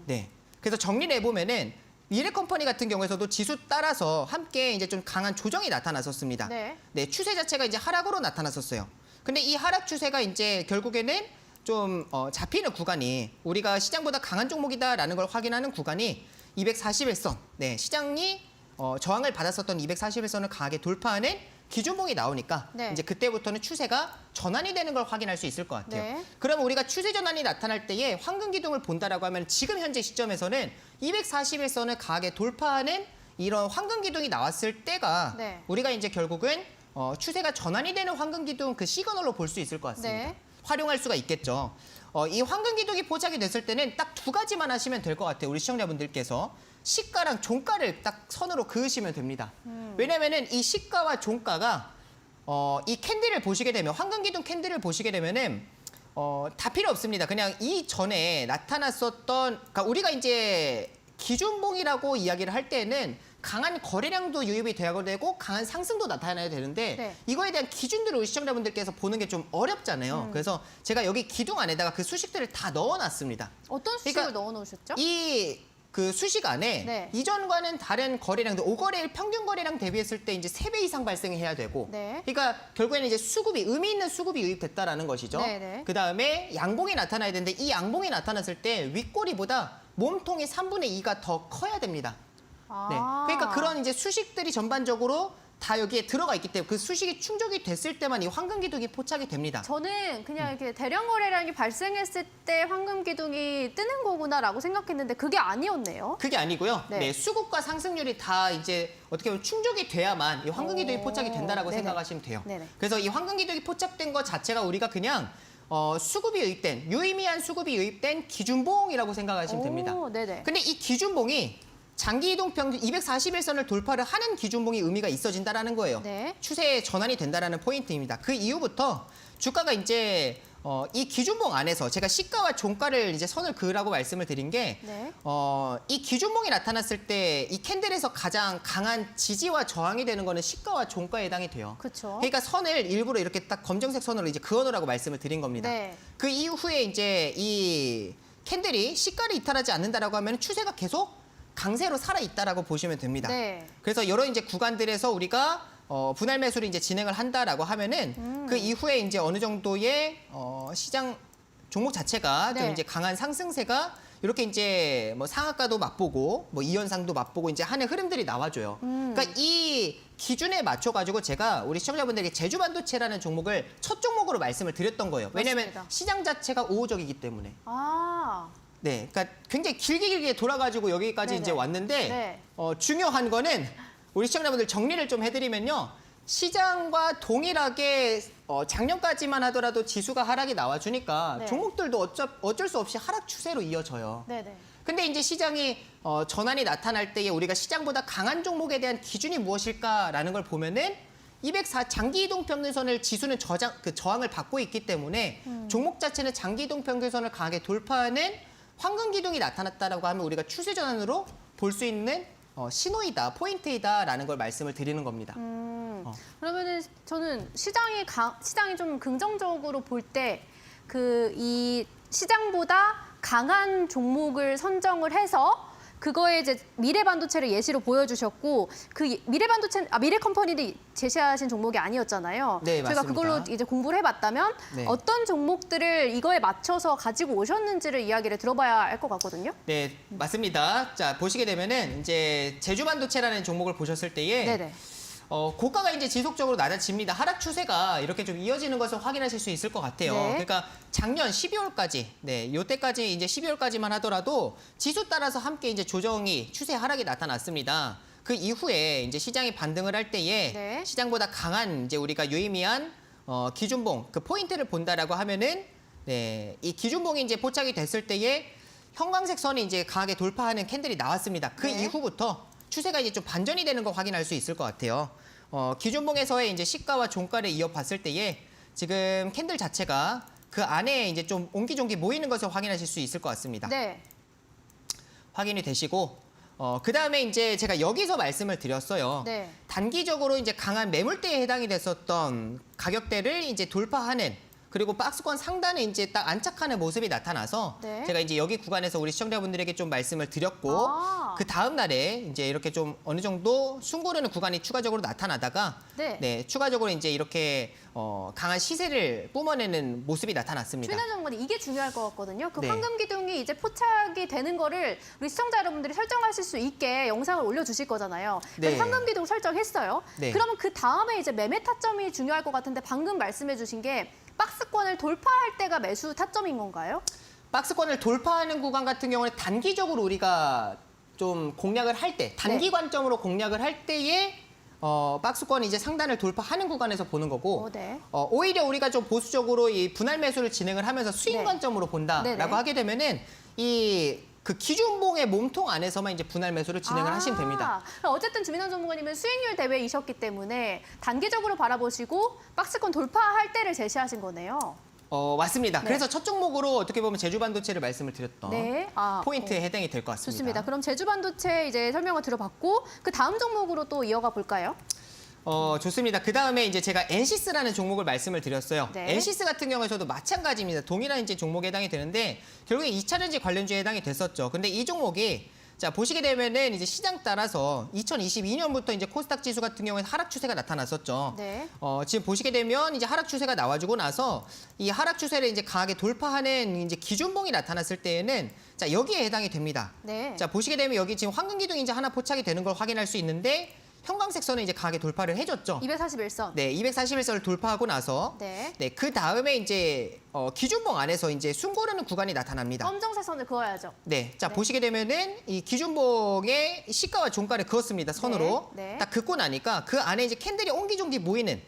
C: 네. 그래서 정리를 해보면은 미래컴퍼니 같은 경우에서도 지수 따라서 함께 이제 좀 강한 조정이 나타났었습니다.
A: 네.
C: 네, 추세 자체가 이제 하락으로 나타났었어요. 근데 이 하락 추세가 이제 결국에는 좀 잡히는 구간이 우리가 시장보다 강한 종목이다라는 걸 확인하는 구간이 241선. 네, 시장이 저항을 받았었던 241선을 강하게 돌파하는 기준봉이 나오니까
A: 네.
C: 이제 그때부터는 추세가 전환이 되는 걸 확인할 수 있을 것 같아요.
A: 네.
C: 그럼 우리가 추세 전환이 나타날 때에 황금 기둥을 본다라고 하면 지금 현재 시점에서는 241선을 강하게 돌파하는 이런 황금 기둥이 나왔을 때가
A: 네.
C: 우리가 이제 결국은 추세가 전환이 되는 황금 기둥 그 시그널로 볼 수 있을 것 같습니다.
A: 네.
C: 활용할 수가 있겠죠. 이 황금 기둥이 포착이 됐을 때는 딱 두 가지만 하시면 될 것 같아요. 우리 시청자분들께서 시가랑 종가를 딱 선으로 그으시면 됩니다. 왜냐면은 이 시가와 종가가 이 캔들을 보시게 되면 황금 기둥 캔들을 보시게 되면은 다 필요 없습니다. 그냥 이 전에 나타났었던 그러니까 우리가 이제 기준봉이라고 이야기를 할 때는 강한 거래량도 유입이 되어야 되고 강한 상승도 나타나야 되는데
A: 네.
C: 이거에 대한 기준들을 우리 시청자분들께서 보는 게 좀 어렵잖아요. 그래서 제가 여기 기둥 안에다가 그 수식들을 다 넣어놨습니다.
A: 어떤 수식을
C: 그러니까
A: 넣어놓으셨죠?
C: 이 그 수시간에
A: 네.
C: 이전과는 다른 거래량, 5거래일 평균 거래량 대비했을 때 이제 3배 이상 발생해야 되고,
A: 네.
C: 그러니까 결국에는 이제 수급이 의미 있는 수급이 유입됐다라는 것이죠.
A: 네, 네.
C: 그 다음에 양봉이 나타나야 되는데 이 양봉이 나타났을 때 윗꼬리보다 몸통의 3분의 2가 더 커야 됩니다. 네.
A: 아.
C: 그러니까 그런 이제 수식들이 전반적으로 다 여기에 들어가 있기 때문에 그 수식이 충족이 됐을 때만 이 황금 기둥이 포착이 됩니다.
A: 저는 그냥 이렇게 대량 거래량이 발생했을 때 황금 기둥이 뜨는 거구나라고 생각했는데 그게 아니었네요.
C: 그게 아니고요.
A: 네.
C: 네. 수급과 상승률이 다 이제 어떻게 보면 충족이 돼야만 이 황금 기둥이
A: 오.
C: 포착이 된다라고
A: 네네.
C: 생각하시면 돼요.
A: 네네.
C: 그래서 이 황금 기둥이 포착된 것 자체가 우리가 그냥 수급이 유입된, 유의미한 수급이 유입된 기준봉이라고 생각하시면 됩니다.
A: 오, 네네.
C: 근데 이 기준봉이 장기 이동 평균 241선을 돌파를 하는 기준봉이 의미가 있어진다라는 거예요.
A: 네.
C: 추세의 전환이 된다라는 포인트입니다. 그 이후부터 주가가 이제 이 기준봉 안에서 제가 시가와 종가를 이제 선을 그으라고 말씀을 드린 게
A: 네.
C: 이 기준봉이 나타났을 때 이 캔들에서 가장 강한 지지와 저항이 되는 거는 시가와 종가에 해당이 돼요.
A: 그렇죠.
C: 그러니까 선을 일부러 이렇게 딱 검정색 선으로 이제 그어놓으라고 말씀을 드린 겁니다.
A: 네.
C: 그 이후에 이제 이 캔들이 시가를 이탈하지 않는다라고 하면 추세가 계속 강세로 살아 있다라고 보시면 됩니다.
A: 네.
C: 그래서 여러 이제 구간들에서 우리가 분할 매수를 이제 진행을 한다라고 하면은 그 이후에 이제 어느 정도의 시장 종목 자체가 좀
A: 네.
C: 이제 강한 상승세가 이렇게 이제 뭐 상한가도 맛보고 뭐 이현상도 맛보고 이제 하는 흐름들이 나와줘요. 그러니까 이 기준에 맞춰가지고 제가 우리 시청자분들에게 제주반도체라는 종목을 첫 종목으로 말씀을 드렸던 거예요. 왜냐하면
A: 맞습니다.
C: 시장 자체가 우호적이기 때문에.
A: 아.
C: 네, 그러니까 굉장히 길게 돌아가지고 여기까지
A: 네네.
C: 이제 왔는데
A: 네.
C: 중요한 거는 우리 시청자분들 정리를 좀 해드리면요. 시장과 동일하게 작년까지만 하더라도 지수가 하락이 나와주니까
A: 네.
C: 종목들도 어쩔 수 없이 하락 추세로 이어져요.
A: 네네.
C: 근데 이제 시장이 전환이 나타날 때에 우리가 시장보다 강한 종목에 대한 기준이 무엇일까라는 걸 보면은 204 장기 이동 평균선을 지수는 저항을 받고 있기 때문에 종목 자체는 장기 이동 평균선을 강하게 돌파하는 황금 기둥이 나타났다라고 하면 우리가 추세 전환으로 볼 수 있는 신호이다, 포인트이다라는 걸 말씀을 드리는 겁니다.
A: 그러면은 저는 시장이 좀 긍정적으로 볼 때 이 시장보다 강한 종목을 선정을 해서 그거에 이제 미래반도체를 예시로 보여주셨고 그 미래컴퍼니를 제시하신 종목이 아니었잖아요.
C: 네,
A: 저희가
C: 맞습니다.
A: 그걸로 이제 공부를 해봤다면
C: 네.
A: 어떤 종목들을 이거에 맞춰서 가지고 오셨는지를 이야기를 들어봐야 할 것 같거든요.
C: 네, 맞습니다. 자, 보시게 되면은 이제 제주반도체라는 종목을 보셨을 때에
A: 네네.
C: 고가가 이제 지속적으로 낮아집니다. 하락 추세가 이렇게 좀 이어지는 것을 확인하실 수 있을 것 같아요.
A: 네.
C: 그러니까 작년 12월까지, 네, 요때까지 이제 12월까지만 하더라도 지수 따라서 함께 이제 조정이 추세 하락이 나타났습니다. 그 이후에 이제 시장이 반등을 할 때에
A: 네.
C: 시장보다 강한 이제 우리가 유의미한 기준봉 그 포인트를 본다라고 하면은 네, 이 기준봉이 이제 포착이 됐을 때에 형광색 선이 이제 강하게 돌파하는 캔들이 나왔습니다. 그
A: 네.
C: 이후부터 추세가 이제 좀 반전이 되는 거 확인할 수 있을 것 같아요. 기준봉에서의 이제 시가와 종가를 이어봤을 때에 지금 캔들 자체가 그 안에 이제 좀 옹기종기 모이는 것을 확인하실 수 있을 것 같습니다.
A: 네.
C: 확인이 되시고 그 다음에 이제 제가 여기서 말씀을 드렸어요.
A: 네.
C: 단기적으로 이제 강한 매물대에 해당이 됐었던 가격대를 이제 돌파하는 그리고 박스권 상단에 이제 딱 안착하는 모습이 나타나서
A: 네.
C: 제가 이제 여기 구간에서 우리 시청자분들에게 좀 말씀을 드렸고
A: 아.
C: 그 다음 날에 이제 이렇게 좀 어느 정도 숨고르는 구간이 추가적으로 나타나다가
A: 네.
C: 추가적으로 이제 이렇게 강한 시세를 뿜어내는 모습이 나타났습니다.
A: 최나 전문가님 이게 중요할 것 같거든요. 그
C: 네.
A: 황금 기둥이 이제 포착이 되는 거를 우리 시청자 여러분들이 설정하실 수 있게 영상을 올려주실 거잖아요. 그래서
C: 네.
A: 황금 기둥 설정했어요.
C: 네.
A: 그러면 그 다음에 이제 매매 타점이 중요할 것 같은데 방금 말씀해주신 게 박스권을 돌파할 때가 매수 타점인 건가요?
C: 박스권을 돌파하는 구간 같은 경우는 단기적으로 우리가 좀 공략을 할 때, 단기 관점으로 공략을 할 때에 박스권이 이제 상단을 돌파하는 구간에서 보는 거고,
A: 네.
C: 오히려 우리가 좀 보수적으로 이 분할 매수를 진행을 하면서 수익
A: 네.
C: 관점으로 본다라고
A: 네네.
C: 하게 되면은 그 기준봉의 몸통 안에서만 이제 분할 매수를 진행을 하시면 됩니다.
A: 그럼 어쨌든 주민원 전문가님은 수익률 대회이셨기 때문에 단기적으로 바라보시고 박스권 돌파할 때를 제시하신 거네요.
C: 맞습니다.
A: 네.
C: 그래서 첫 종목으로 어떻게 보면 제주반도체를 말씀을 드렸던
A: 네.
C: 포인트에 해당이 될 것 같습니다.
A: 좋습니다. 그럼 제주반도체 이제 설명을 들어봤고 그 다음 종목으로 또 이어가 볼까요?
C: 좋습니다. 그 다음에 이제 제가 엔시스라는 종목을 말씀을 드렸어요.
A: 네.
C: 엔시스 같은 경우에서도 마찬가지입니다. 동일한 이제 종목에 해당이 되는데 결국에 2차전지 관련주에 해당이 됐었죠. 근데 이 종목이 자, 보시게 되면은 이제 시장 따라서 2022년부터 이제 코스닥 지수 같은 경우에 하락 추세가 나타났었죠.
A: 네.
C: 지금 보시게 되면 이제 하락 추세가 나와주고 나서 이 하락 추세를 이제 강하게 돌파하는 이제 기준봉이 나타났을 때에는 자, 여기에 해당이 됩니다.
A: 네.
C: 자, 보시게 되면 여기 지금 황금 기둥이 이제 하나 포착이 되는 걸 확인할 수 있는데 형광색 선은 이제 강하게 돌파를 해줬죠.
A: 241선.
C: 네, 241선을 돌파하고 나서
A: 네.
C: 네, 그 다음에 이제 기준봉 안에서 이제 숨 고르는 구간이 나타납니다.
A: 검정색 선을 그어야죠.
C: 네, 자
A: 네.
C: 보시게 되면은 이 기준봉의 시가와 종가를 그었습니다. 선으로.
A: 네, 네.
C: 딱 긋고 나니까 그 안에 이제 캔들이 옹기종기 모이는.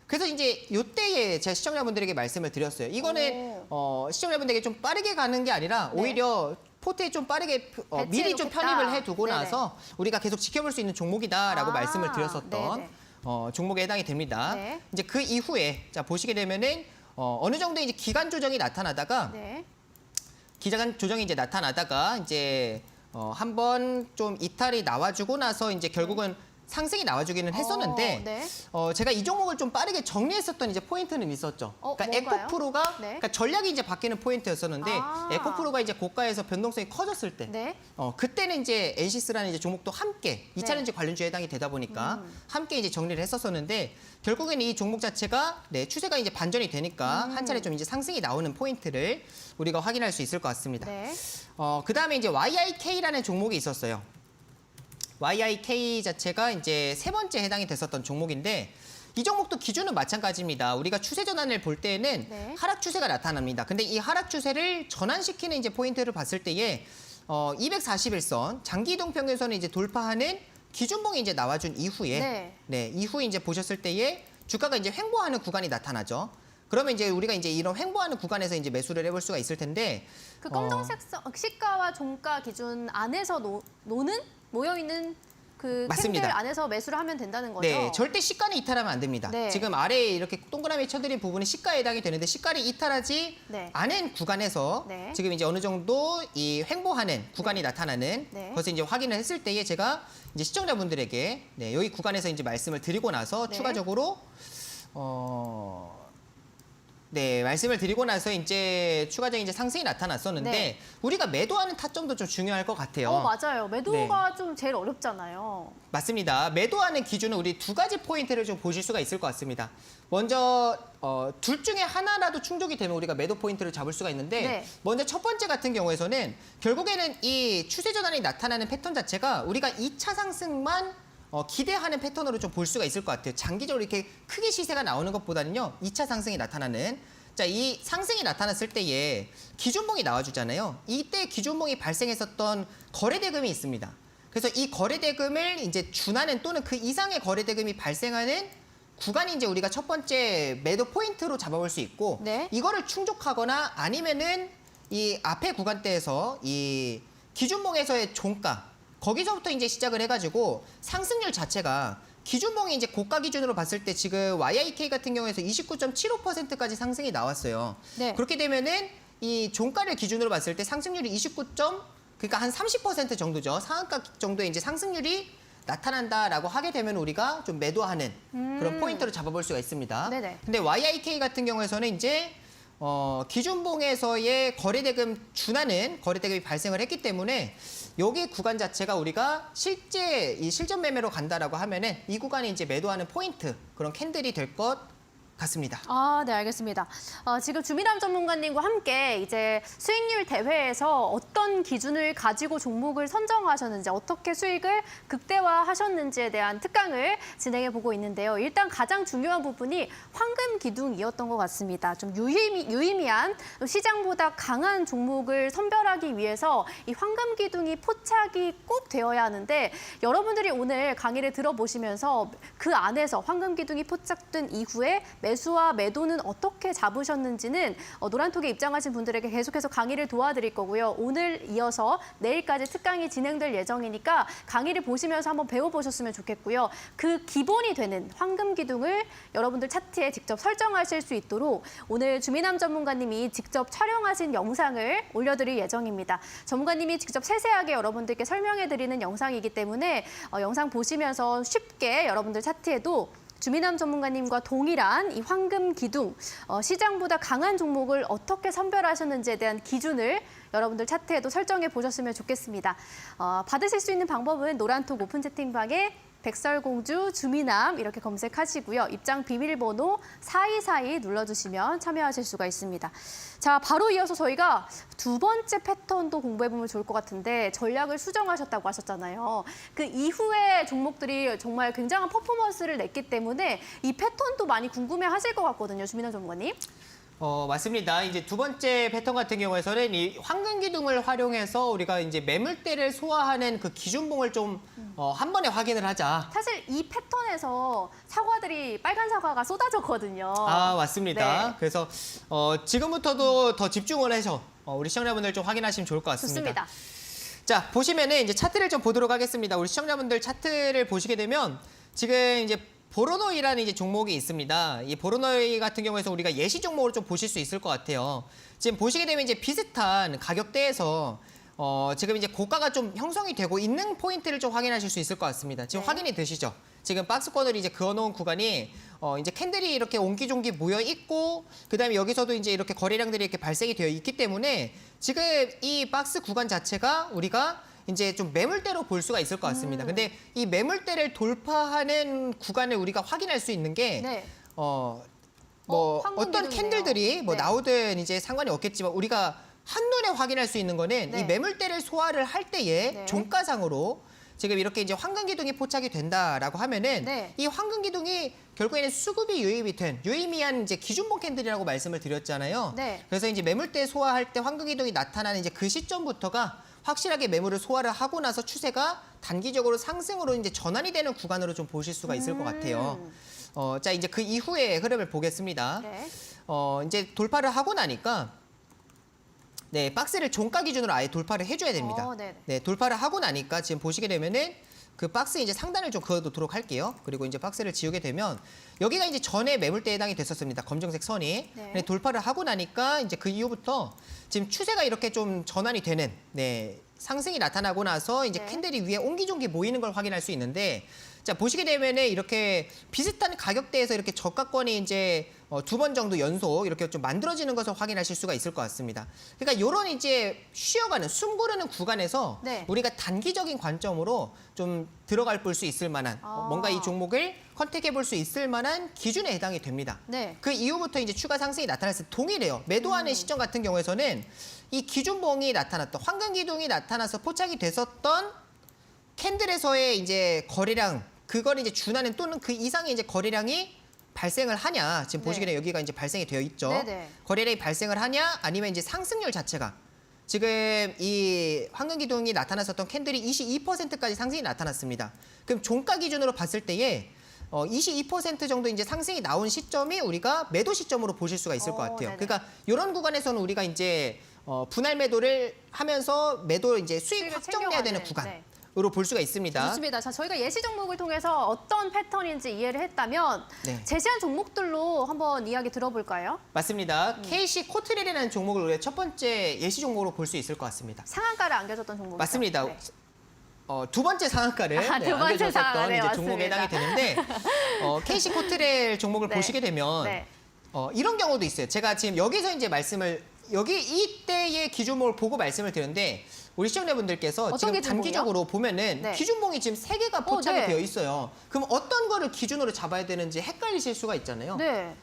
C: 그래서 이제 요때에 제가 시청자분들에게 말씀을 드렸어요. 이거는 시청자분들에게 좀 빠르게 가는 게 아니라
A: 네.
C: 오히려 포트에 좀 빠르게 미리 좀
A: 배치해놓겠다.
C: 편입을 해두고
A: 네네.
C: 나서 우리가 계속 지켜볼 수 있는 종목이다라고
A: 아,
C: 말씀을 드렸었던
A: 네네.
C: 종목에 해당이 됩니다.
A: 네.
C: 이제 그 이후에 자 보시게 되면은 어느 정도 이제 기간 조정이 나타나다가
A: 네.
C: 기간 조정이 이제 나타나다가 이제 한번 좀 이탈이 나와주고 나서 이제 결국은 상승이 나와주기는 했었는데
A: 네.
C: 제가 이 종목을 좀 빠르게 정리했었던 이제 포인트는 있었죠. 그러니까
A: 뭔가요?
C: 에코프로가
A: 네.
C: 그러니까 전략이 이제 바뀌는 포인트였었는데
A: 아.
C: 에코프로가 이제 고가에서 변동성이 커졌을 때
A: 네.
C: 그때는 이제 엔시스라는 이제 종목도 함께 2차전지 관련주에 해당이 되다 보니까 함께 이제 정리를 했었었는데 결국에는 이 종목 자체가 네, 추세가 이제 반전이 되니까 한 차례 좀 이제 상승이 나오는 포인트를 우리가 확인할 수 있을 것 같습니다.
A: 네.
C: 그다음에 이제 YIK라는 종목이 있었어요. YIK 자체가 이제 세 번째 해당이 됐었던 종목인데 이 종목도 기준은 마찬가지입니다. 우리가 추세 전환을 볼 때에는
A: 네.
C: 하락 추세가 나타납니다. 근데 이 하락 추세를 전환시키는 이제 포인트를 봤을 때에 241선 장기 이동 평균선을 이제 돌파하는 기준봉이 이제 나와준 이후에
A: 네.
C: 이후에 이제 보셨을 때에 주가가 이제 횡보하는 구간이 나타나죠. 그러면 이제 우리가 이제 이런 횡보하는 구간에서 이제 매수를 해볼 수가 있을 텐데
A: 그 검정색 선, 시가와 종가 기준 안에서 노는 모여있는 그
C: 맞습니다.
A: 캔들 안에서 매수를 하면 된다는 거죠?
C: 네, 절대 시가는 이탈하면 안 됩니다.
A: 네.
C: 지금 아래에 이렇게 동그라미 쳐드린 부분이 시가에 해당이 되는데 시가를 이탈하지
A: 네.
C: 않은 구간에서
A: 네.
C: 지금 이제 어느 정도 이 횡보하는 구간이 나타나는
A: 네.
C: 것을 이제 확인을 했을 때에 제가 이제 시청자분들에게 네, 여기 구간에서 이제 말씀을 드리고 나서
A: 네.
C: 추가적으로 네, 말씀을 드리고 나서 이제 추가적인 이제 상승이 나타났었는데
A: 네.
C: 우리가 매도하는 타점도 좀 중요할 것 같아요.
A: 맞아요. 매도가 좀 제일 어렵잖아요.
C: 맞습니다. 매도하는 기준은 우리 두 가지 포인트를 좀 보실 수가 있을 것 같습니다. 먼저 둘 중에 하나라도 충족이 되면 우리가 매도 포인트를 잡을 수가 있는데
A: 네.
C: 먼저 첫 번째 같은 경우에서는 결국에는 이 추세 전환이 나타나는 패턴 자체가 우리가 2차 상승만 기대하는 패턴으로 좀 볼 수가 있을 것 같아요. 장기적으로 이렇게 크게 시세가 나오는 것보다는요. 2차 상승이 나타나는 자, 이 상승이 나타났을 때에 기준봉이 나와주잖아요. 이때 기준봉이 발생했었던 거래대금이 있습니다. 그래서 이 거래대금을 이제 준하는 또는 그 이상의 거래대금이 발생하는 구간이 이제 우리가 첫 번째 매도 포인트로 잡아볼 수 있고
A: 네.
C: 이거를 충족하거나 아니면은 이 앞에 구간대에서 이 기준봉에서의 종가 거기서부터 이제 시작을 해가지고 상승률 자체가 기준봉이 이제 고가 기준으로 봤을 때 지금 YIK 같은 경우에서 29.75%까지 상승이 나왔어요.
A: 네.
C: 그렇게 되면은 이 종가를 기준으로 봤을 때 상승률이 29. 그러니까 한 30% 정도죠. 상한가 정도의 이제 상승률이 나타난다라고 하게 되면 우리가 좀 매도하는 그런 포인트를 잡아볼 수가 있습니다.
A: 네네.
C: 근데 YIK 같은 경우에서는 이제 기준봉에서의 거래대금 준하는 거래대금이 발생을 했기 때문에 여기 구간 자체가 우리가 실제 이 실전 매매로 간다라고 하면은 이 구간이 이제 매도하는 포인트 그런 캔들이 될 것 같습니다.
A: 네, 알겠습니다. 지금 주미남 전문가님과 함께 이제 수익률 대회에서 어떤 기준을 가지고 종목을 선정하셨는지, 어떻게 수익을 극대화하셨는지에 대한 특강을 진행해 보고 있는데요. 일단 가장 중요한 부분이 황금 기둥이었던 것 같습니다. 좀 유의미한 시장보다 강한 종목을 선별하기 위해서 이 황금 기둥이 포착이 꼭 되어야 하는데 여러분들이 오늘 강의를 들어보시면서 그 안에서 황금 기둥이 포착된 이후에 매수와 매도는 어떻게 잡으셨는지는 노란톡에 입장하신 분들에게 계속해서 강의를 도와드릴 거고요. 오늘 이어서 내일까지 특강이 진행될 예정이니까 강의를 보시면서 한번 배워보셨으면 좋겠고요. 그 기본이 되는 황금 기둥을 여러분들 차트에 직접 설정하실 수 있도록 오늘 주미남 전문가님이 직접 촬영하신 영상을 올려드릴 예정입니다. 전문가님이 직접 세세하게 여러분들께 설명해드리는 영상이기 때문에 영상 보시면서 쉽게 여러분들 차트에도 주민함 전문가님과 동일한 이 황금 기둥, 시장보다 강한 종목을 어떻게 선별하셨는지에 대한 기준을 여러분들 차트에도 설정해 보셨으면 좋겠습니다. 받으실 수 있는 방법은 노란톡 오픈 채팅방에 백설공주, 주민함 이렇게 검색하시고요. 입장 비밀번호 4242 눌러주시면 참여하실 수가 있습니다. 자, 바로 이어서 저희가 두 번째 패턴도 공부해보면 좋을 것 같은데 전략을 수정하셨다고 하셨잖아요. 그 이후에 종목들이 정말 굉장한 퍼포먼스를 냈기 때문에 이 패턴도 많이 궁금해하실 것 같거든요. 주민함 전문가님.
C: 맞습니다. 이제 두 번째 패턴 같은 경우에서는 이 황금 기둥을 활용해서 우리가 이제 매물대를 소화하는 그 기준봉을 좀 한 번에 확인을 하자.
A: 사실 이 패턴에서 사과들이 빨간 사과가 쏟아졌거든요.
C: 아, 맞습니다.
A: 네.
C: 그래서 지금부터도 더 집중을 해서 우리 시청자분들 좀 확인하시면 좋을 것 같습니다.
A: 좋습니다.
C: 자, 보시면은 이제 차트를 좀 보도록 하겠습니다. 우리 시청자분들 차트를 보시게 되면 지금 이제 보로노이라는 이제 종목이 있습니다. 이 보로노이 같은 경우에서 우리가 예시 종목으로 좀 보실 수 있을 것 같아요. 지금 보시게 되면 이제 비슷한 가격대에서 지금 이제 고가가 좀 형성이 되고 있는 포인트를 좀 확인하실 수 있을 것 같습니다. 지금
A: 네.
C: 확인이 되시죠? 지금 박스권을 이제 그어놓은 구간이 이제 캔들이 이렇게 옹기종기 모여 있고 그다음에 여기서도 이제 이렇게 거래량들이 이렇게 발생이 되어 있기 때문에 지금 이 박스 구간 자체가 우리가 이제 좀 매물대로 볼 수가 있을 것 같습니다. 근데 이 매물대를 돌파하는 구간을 우리가 확인할 수 있는 게
A: 네.
C: 어떤
A: 황금
C: 캔들들이
A: 기둥이네요.
C: 뭐
A: 네.
C: 나오든 이제 상관이 없겠지만 우리가 한눈에 확인할 수 있는 거는
A: 네.
C: 이 매물대를 소화를 할 때에
A: 네.
C: 종가상으로 지금 이렇게 이제 황금 기둥이 포착이 된다라고 하면은
A: 네.
C: 이 황금 기둥이 결국에는 수급이 유입이 된 유의미한 이제 기준봉 캔들이라고 말씀을 드렸잖아요.
A: 네.
C: 그래서 이제 매물대 소화할 때 황금 기둥이 나타나는 이제 그 시점부터가 확실하게 매물을 소화를 하고 나서 추세가 단기적으로 상승으로 이제 전환이 되는 구간으로 좀 보실 수가 있을 것 같아요. 자, 이제 그 이후의 흐름을 보겠습니다.
A: 네.
C: 이제 돌파를 하고 나니까 네, 박스를 종가 기준으로 아예 돌파를 해줘야 됩니다.
A: 네네.
C: 네, 돌파를 하고 나니까 지금 보시게 되면은 그 박스 이제 상단을 좀 그어두도록 할게요. 그리고 이제 박스를 지우게 되면 여기가 이제 전에 매물대에 해당이 됐었습니다. 검정색 선이.
A: 네.
C: 근데 돌파를 하고 나니까 이제 그 이후부터 지금 추세가 이렇게 좀 전환이 되는 상승이 나타나고 나서 이제
A: 네.
C: 캔들이 위에 옹기종기 모이는 걸 확인할 수 있는데 자, 보시게 되면은 이렇게 비슷한 가격대에서 이렇게 저가권이 이제 두 번 정도 연속 이렇게 좀 만들어지는 것을 확인하실 수가 있을 것 같습니다. 그러니까 이런 이제 쉬어가는 숨 고르는 구간에서
A: 네.
C: 우리가 단기적인 관점으로 좀 들어갈 볼 수 있을 만한 뭔가 이 종목을 컨택해 볼 수 있을 만한 기준에 해당이 됩니다.
A: 네.
C: 그 이후부터 이제 추가 상승이 나타났을 때 동일해요. 매도하는 시점 같은 경우에서는 이 기준봉이 나타났던 황금 기둥이 나타나서 포착이 됐었던 캔들에서의 이제 거래량 그걸 이제 준하는 또는 그 이상의 이제 거래량이 발생을 하냐 지금
A: 네.
C: 보시게 되면 여기가 이제 발생이 되어 있죠.
A: 네네.
C: 거래량이 발생을 하냐 아니면 이제 상승률 자체가 지금 이 황금 기둥이 나타났었던 캔들이 22%까지 상승이 나타났습니다. 그럼 종가 기준으로 봤을 때에 22% 정도 이제 상승이 나온 시점이 우리가 매도 시점으로 보실 수가 있을 것 같아요.
A: 네네.
C: 그러니까 이런 구간에서는 우리가 이제 분할 매도를 하면서 매도 이제 수익
A: 수익을
C: 확정돼야 되는
A: 챙겨가는,
C: 구간.
A: 네.
C: 으로 볼 수가 있습니다.
A: 좋습니다. 자, 저희가 예시 종목을 통해서 어떤 패턴인지 이해를 했다면
C: 네.
A: 제시한 종목들로 한번 이야기 들어볼까요?
C: 맞습니다. KC 코트렐이라는 종목을 우리가 첫 번째 예시 종목으로 볼 수 있을 것 같습니다.
A: 상한가를 안겨줬던 종목이죠.
C: 맞습니다.
A: 네.
C: 두 번째 상한가를
A: 두 번째
C: 안겨줬었던
A: 상한가, 네,
C: 이제
A: 맞습니다.
C: 종목에 해당이 되는데 KC 코트렐 종목을
A: 네.
C: 보시게 되면
A: 네.
C: 이런 경우도 있어요. 제가 지금 여기서 이제 여기 이때의 기준봉을 보고 말씀을 드렸는데 우리 시청자분들께서
A: 어떤
C: 지금
A: 기준봉이요?
C: 단기적으로 보면은
A: 네.
C: 기준봉이 지금 3개가 포착이
A: 네.
C: 되어 있어요. 그럼 어떤 거를 기준으로 잡아야 되는지 헷갈리실 수가 있잖아요.
A: 네.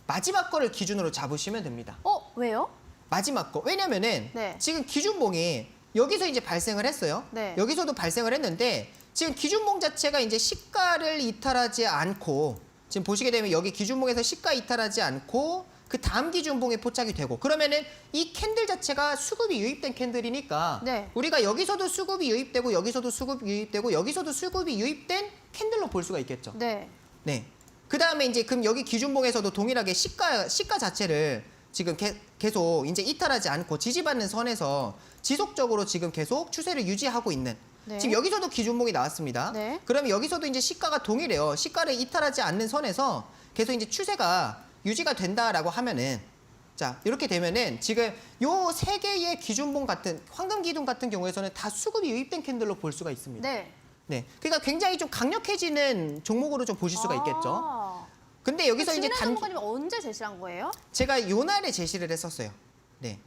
C: 마지막 거를 기준으로 잡으시면 됩니다.
A: 왜요?
C: 마지막 거. 왜냐면은
A: 네.
C: 지금 기준봉이 여기서 이제 발생을 했어요.
A: 네.
C: 여기서도 발생을 했는데 지금 기준봉 자체가 이제 시가를 이탈하지 않고 지금 보시게 되면 여기 기준봉에서 시가 이탈하지 않고 그 다음 기준봉에 포착이 되고 그러면은 이 캔들 자체가 수급이 유입된 캔들이니까
A: 네.
C: 우리가 여기서도 수급이 유입되고 여기서도 수급이 유입되고 여기서도 수급이 유입된 캔들로 볼 수가 있겠죠.
A: 네.
C: 네. 그 다음에 이제 그럼 여기 기준봉에서도 동일하게 시가 자체를 지금 계속 이제 이탈하지 않고 지지받는 선에서 지속적으로 지금 계속 추세를 유지하고 있는.
A: 네.
C: 지금 여기서도 기준봉이 나왔습니다.
A: 네.
C: 그러면 여기서도 이제 시가가 동일해요. 시가를 이탈하지 않는 선에서 계속 이제 추세가 유지가 된다라고 하면은 자 이렇게 되면은 지금 요 3개의 기준봉 같은 황금 기둥 같은 경우에서는 다 수급이 유입된 캔들로 볼 수가 있습니다.
A: 네.
C: 네, 그러니까 굉장히 좀 강력해지는 종목으로 좀 보실 수가 있겠죠. 근데 여기서 이제
A: 주민아 전문가님 언제 제시한 거예요?
C: 제가 요 날에 제시를 했었어요. 네,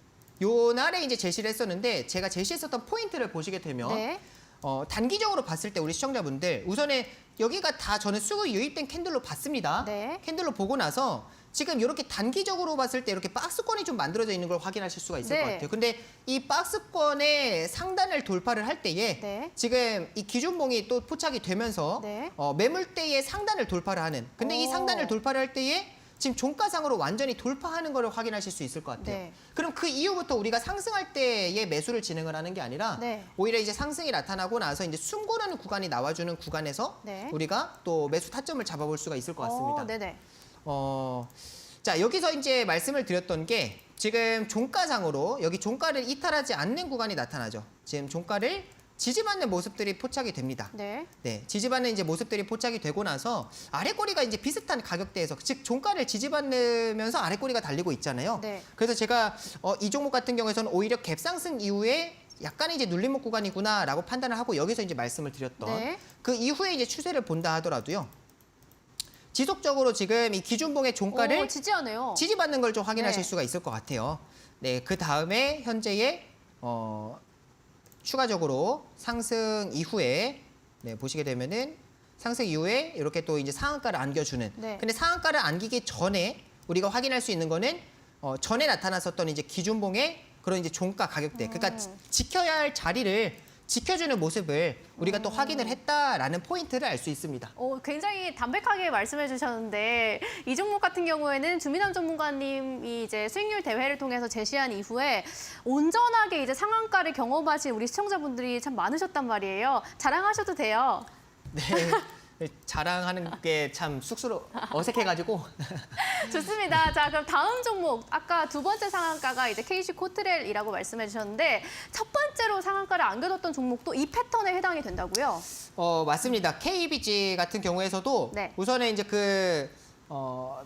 C: 요 날에 이제 제시를 했었는데 제가 제시했었던 포인트를 보시게 되면
A: 네.
C: 단기적으로 봤을 때 우리 시청자분들 우선에 여기가 다 저는 수급 유입된 캔들로 봤습니다.
A: 네.
C: 캔들로 보고 나서 지금 이렇게 단기적으로 봤을 때 이렇게 박스권이 좀 만들어져 있는 걸 확인하실 수가 있을
A: 네.
C: 것 같아요. 근데 이 박스권의 상단을 돌파를 할 때에
A: 네.
C: 지금 이 기준봉이 또 포착이 되면서
A: 네.
C: 매물대의 상단을 돌파를 하는. 근데 이
A: 오.
C: 상단을 돌파를 할 때에 지금 종가상으로 완전히 돌파하는 걸 확인하실 수 있을 것 같아요.
A: 네.
C: 그럼 그 이후부터 우리가 상승할 때의 매수를 진행을 하는 게 아니라
A: 네.
C: 오히려 이제 상승이 나타나고 나서 이제 숨고라는 구간이 나와주는 구간에서
A: 네.
C: 우리가 또 매수 타점을 잡아볼 수가 있을 것 같습니다.
A: 네네.
C: 자, 여기서 이제 말씀을 드렸던 게 지금 종가상으로 여기 종가를 이탈하지 않는 구간이 나타나죠. 지금 종가를 지지받는 모습들이 포착이 됩니다.
A: 네.
C: 네, 지지받는 이제 모습들이 포착이 되고 나서 아래 꼬리가 이제 비슷한 가격대에서 즉 종가를 지지받으면서 아래 꼬리가 달리고 있잖아요.
A: 네.
C: 그래서 제가 이 종목 같은 경우에는 오히려 갭상승 이후에 약간의 이제 눌림목 구간이구나라고 판단을 하고 여기서 이제 말씀을 드렸던
A: 네.
C: 그 이후에 이제 추세를 본다 하더라도요. 지속적으로 지금 이 기준봉의 종가를
A: 지지하네요.
C: 지지받는 걸 좀 확인하실
A: 네.
C: 수가 있을 것 같아요. 네, 그 다음에 현재의 추가적으로 상승 이후에 보시게 되면은 상승 이후에 이렇게 또 이제 상한가를 안겨주는.
A: 네.
C: 근데 상한가를 안기기 전에 우리가 확인할 수 있는 거는 전에 나타났었던 이제 기준봉의 그런 이제 종가 가격대. 그러니까 지켜야 할 자리를 지켜주는 모습을 우리가 또 확인을 했다라는 포인트를 알 수 있습니다.
A: 굉장히 담백하게 말씀해 주셨는데 이 종목 같은 경우에는 주민남 전문가님이 이제 수익률 대회를 통해서 제시한 이후에 온전하게 이제 상한가를 경험하신 우리 시청자분들이 참 많으셨단 말이에요. 자랑하셔도 돼요.
C: 네. 자랑하는 게 참 어색해가지고.
A: 좋습니다. 자, 그럼 다음 종목 아까 두 번째 상한가가 이제 KC 코트렐이라고 말씀해 주셨는데 첫 번째로 상한가를 안겨뒀던 종목도 이 패턴에 해당이 된다고요?
C: 맞습니다. KBG 같은 경우에서도
A: 네.
C: 우선에 이제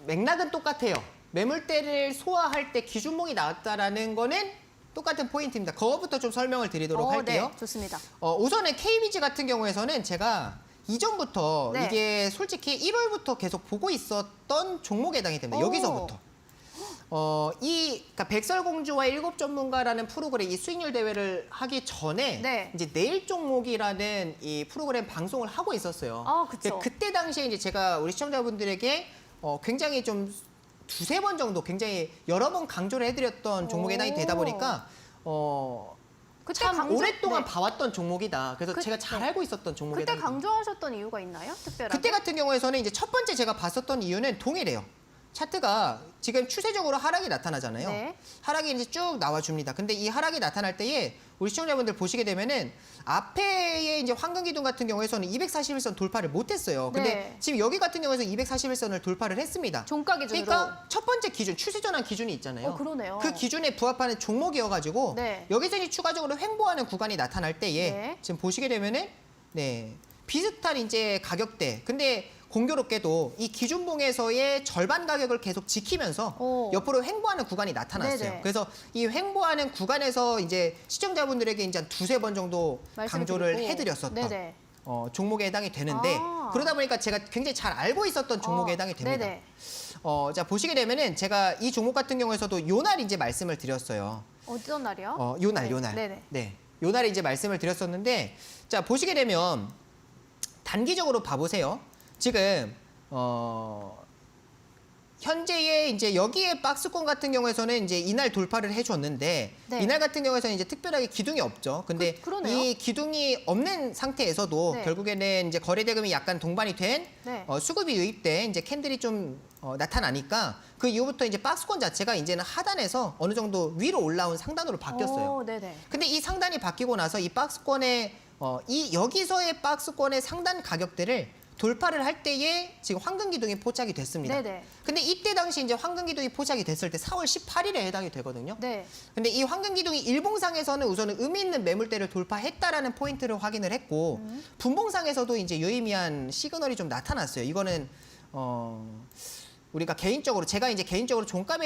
C: 맥락은 똑같아요. 매물대를 소화할 때 기준봉이 나왔다라는 거는 똑같은 포인트입니다. 그거부터 좀 설명을 드리도록 할게요.
A: 네, 좋습니다.
C: 우선에 KBG 같은 경우에서는 제가 이전부터
A: 네.
C: 이게 솔직히 1월부터 계속 보고 있었던 종목에 해당이 됩니다.
A: 오.
C: 여기서부터. 그러니까 백설공주와 7전문가라는 프로그램, 이 수익률 대회를 하기 전에
A: 네.
C: 이제 내일 종목이라는 이 프로그램 방송을 하고 있었어요.
A: 그쵸.
C: 그때 당시에 이제 제가 우리 시청자분들에게 굉장히 좀 두세 번 정도 굉장히 여러 번 강조를 해드렸던 종목에 해당이 되다 보니까
A: 그때
C: 참 오랫동안
A: 네.
C: 봐왔던 종목이다. 그래서 제가 잘 알고 있었던 종목에
A: 그때
C: 해당이
A: 강조하셨던 이유가 있나요? 특별하게?
C: 그때 같은 경우에는 이제 첫 번째 제가 봤었던 이유는 동일해요. 차트가 지금 추세적으로 하락이 나타나잖아요.
A: 네.
C: 하락이 이제 쭉 나와줍니다. 근데 이 하락이 나타날 때에 우리 시청자분들 보시게 되면은 앞에의 이제 황금 기둥 같은 경우에서는 241선 돌파를 못했어요. 근데
A: 네.
C: 지금 여기 같은 경우에서 241선을 돌파를 했습니다.
A: 종가 기준으로.
C: 그러니까 첫 번째 기준, 추세 전환 기준이 있잖아요.
A: 그러네요.
C: 그 기준에 부합하는 종목이어가지고
A: 네.
C: 여기서 이제 추가적으로 횡보하는 구간이 나타날 때에
A: 네.
C: 지금 보시게 되면은 비슷한 이제 가격대. 근데 공교롭게도 이 기준봉에서의 절반 가격을 계속 지키면서 옆으로 횡보하는 구간이 나타났어요.
A: 네네.
C: 그래서 이 횡보하는 구간에서 이제 시청자분들에게 이제 한 두세 번 정도 강조를
A: 말씀드리고.
C: 해드렸었던
A: 네네.
C: 종목에 해당이 되는데 그러다 보니까 제가 굉장히 잘 알고 있었던 종목에 해당이 됩니다.
A: 네네.
C: 자 보시게 되면은 제가 이 종목 같은 경우에서도 요날 이제 말씀을 드렸어요.
A: 어떤 날이요?
C: 요날.
A: 네네.
C: 네. 요날에 이제 말씀을 드렸었는데 자 보시게 되면 단기적으로 봐보세요. 지금 현재의 이제 여기에 박스권 같은 경우에서는 이제 이날 돌파를 해줬는데
A: 네.
C: 이날 같은 경우에서는 이제 특별하게 기둥이 없죠. 근데
A: 그러네요.
C: 이 기둥이 없는 상태에서도
A: 네.
C: 결국에는 이제 거래 대금이 약간 동반이 된
A: 네.
C: 수급이 유입된 이제 캔들이 좀 나타나니까 그 이후부터 이제 박스권 자체가 이제는 하단에서 어느 정도 위로 올라온 상단으로 바뀌었어요.
A: 네네.
C: 근데 이 상단이 바뀌고 나서 이 박스권의 여기서의 박스권의 상단 가격대를 돌파를 할 때에 지금 황금 기둥이 포착이 됐습니다.
A: 네네.
C: 근데 이때 당시 이제 황금 기둥이 포착이 됐을 때 4월 18일에 해당이 되거든요.
A: 네.
C: 근데 이 황금 기둥이 일봉상에서는 우선은 의미 있는 매물대를 돌파했다라는 포인트를 확인을 했고 분봉상에서도 이제 유의미한 시그널이 좀 나타났어요. 이거는 우리가 제가 이제 개인적으로 종가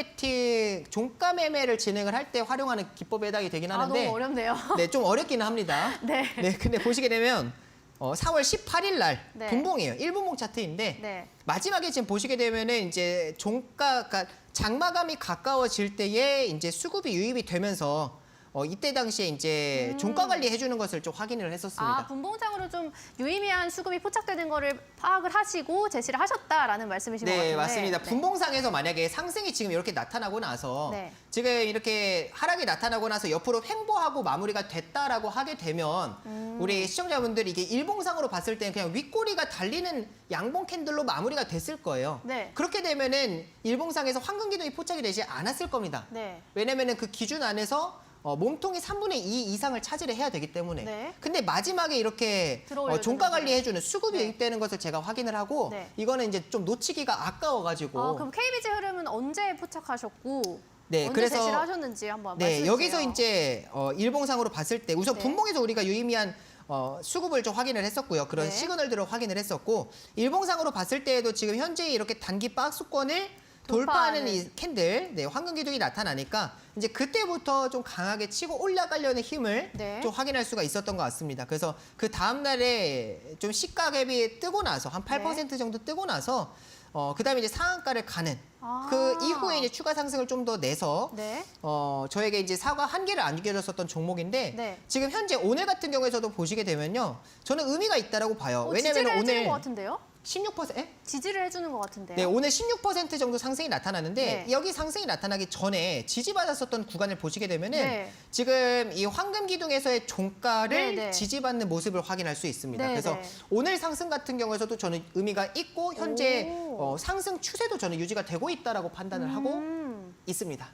C: 매매를 진행을 할 때 활용하는 기법에 해당이 되긴 하는데
A: 너무 어렵네요.
C: 네, 좀 어렵기는 합니다.
A: 네.
C: 근데 보시게 되면 4월 18일 날
A: 네.
C: 분봉이에요. 1분봉 차트인데
A: 네.
C: 마지막에 지금 보시게 되면은 이제 종가가 장마감이 가까워질 때에 이제 수급이 유입이 되면서 이때 당시에 이제 종가 관리 해주는 것을 좀 확인을 했었습니다.
A: 아, 분봉장으로 좀 유의미한 수급이 포착되는 거를 파악을 하시고 제시를 하셨다라는 말씀이신 것
C: 네,
A: 같은데.
C: 맞습니다.
A: 네.
C: 분봉상에서 만약에 상승이 지금 이렇게 나타나고 나서
A: 네.
C: 지금 이렇게 하락이 나타나고 나서 옆으로 횡보하고 마무리가 됐다라고 하게 되면 우리 시청자분들이 이게 일봉상으로 봤을 때는 그냥 윗꼬리가 달리는 양봉 캔들로 마무리가 됐을 거예요.
A: 네.
C: 그렇게 되면은 일봉상에서 황금 기둥이 포착이 되지 않았을 겁니다.
A: 네.
C: 왜냐면은 그 기준 안에서 몸통이 3분의 2 이상을 차지를 해야 되기 때문에.
A: 네.
C: 근데 마지막에 이렇게
A: 들어올려주는
C: 종가
A: 거예요.
C: 관리해주는 수급이
A: 네.
C: 유입되는 것을 제가 확인을 하고
A: 네.
C: 이거는 이제 좀 놓치기가 아까워가지고.
A: 그럼 KBG 흐름은 언제 포착하셨고
C: 네,
A: 언제
C: 그래서
A: 제시를 하셨는지 한번
C: 네,
A: 말씀해
C: 여기서
A: 주세요.
C: 이제 일봉상으로 봤을 때 우선
A: 네.
C: 분봉에서 우리가 유의미한 수급을 좀 확인을 했었고요. 그런
A: 네.
C: 시그널들을 확인을 했었고 일봉상으로 봤을 때에도 지금 현재 이렇게 단기 박스권을 돌파하는 이 캔들, 네, 황금 기둥이 나타나니까 이제 그때부터 좀 강하게 치고 올라가려는 힘을
A: 네.
C: 좀 확인할 수가 있었던 것 같습니다. 그래서 그 다음 날에 좀 시가 갭이 뜨고 나서 한 8% 정도 뜨고 나서 그다음에 이제 상한가를 가는
A: 아.
C: 그 이후에 이제 추가 상승을 좀 더 내서
A: 네.
C: 저에게 이제 사과 한 개를 안겨줬었던 종목인데
A: 네.
C: 지금 현재 오늘 같은 경우에서도 보시게 되면요, 저는 의미가 있다라고 봐요.
A: 지지를
C: 왜냐하면
A: 해주는
C: 오늘
A: 것 같은데요?
C: 16%? 예?
A: 지지를 해주는 것 같은데요?
C: 네, 오늘 16% 정도 상승이 나타나는데
A: 네.
C: 여기 상승이 나타나기 전에 지지받았었던 구간을 보시게 되면은
A: 네.
C: 지금 이 황금 기둥에서의 종가를
A: 네, 네.
C: 지지받는 모습을 확인할 수 있습니다.
A: 네,
C: 그래서
A: 네.
C: 오늘 상승 같은 경우에서도 저는 의미가 있고 현재
A: 오.
C: 상승 추세도 저는 유지가 되고 있다라고 판단을 하고 있습니다.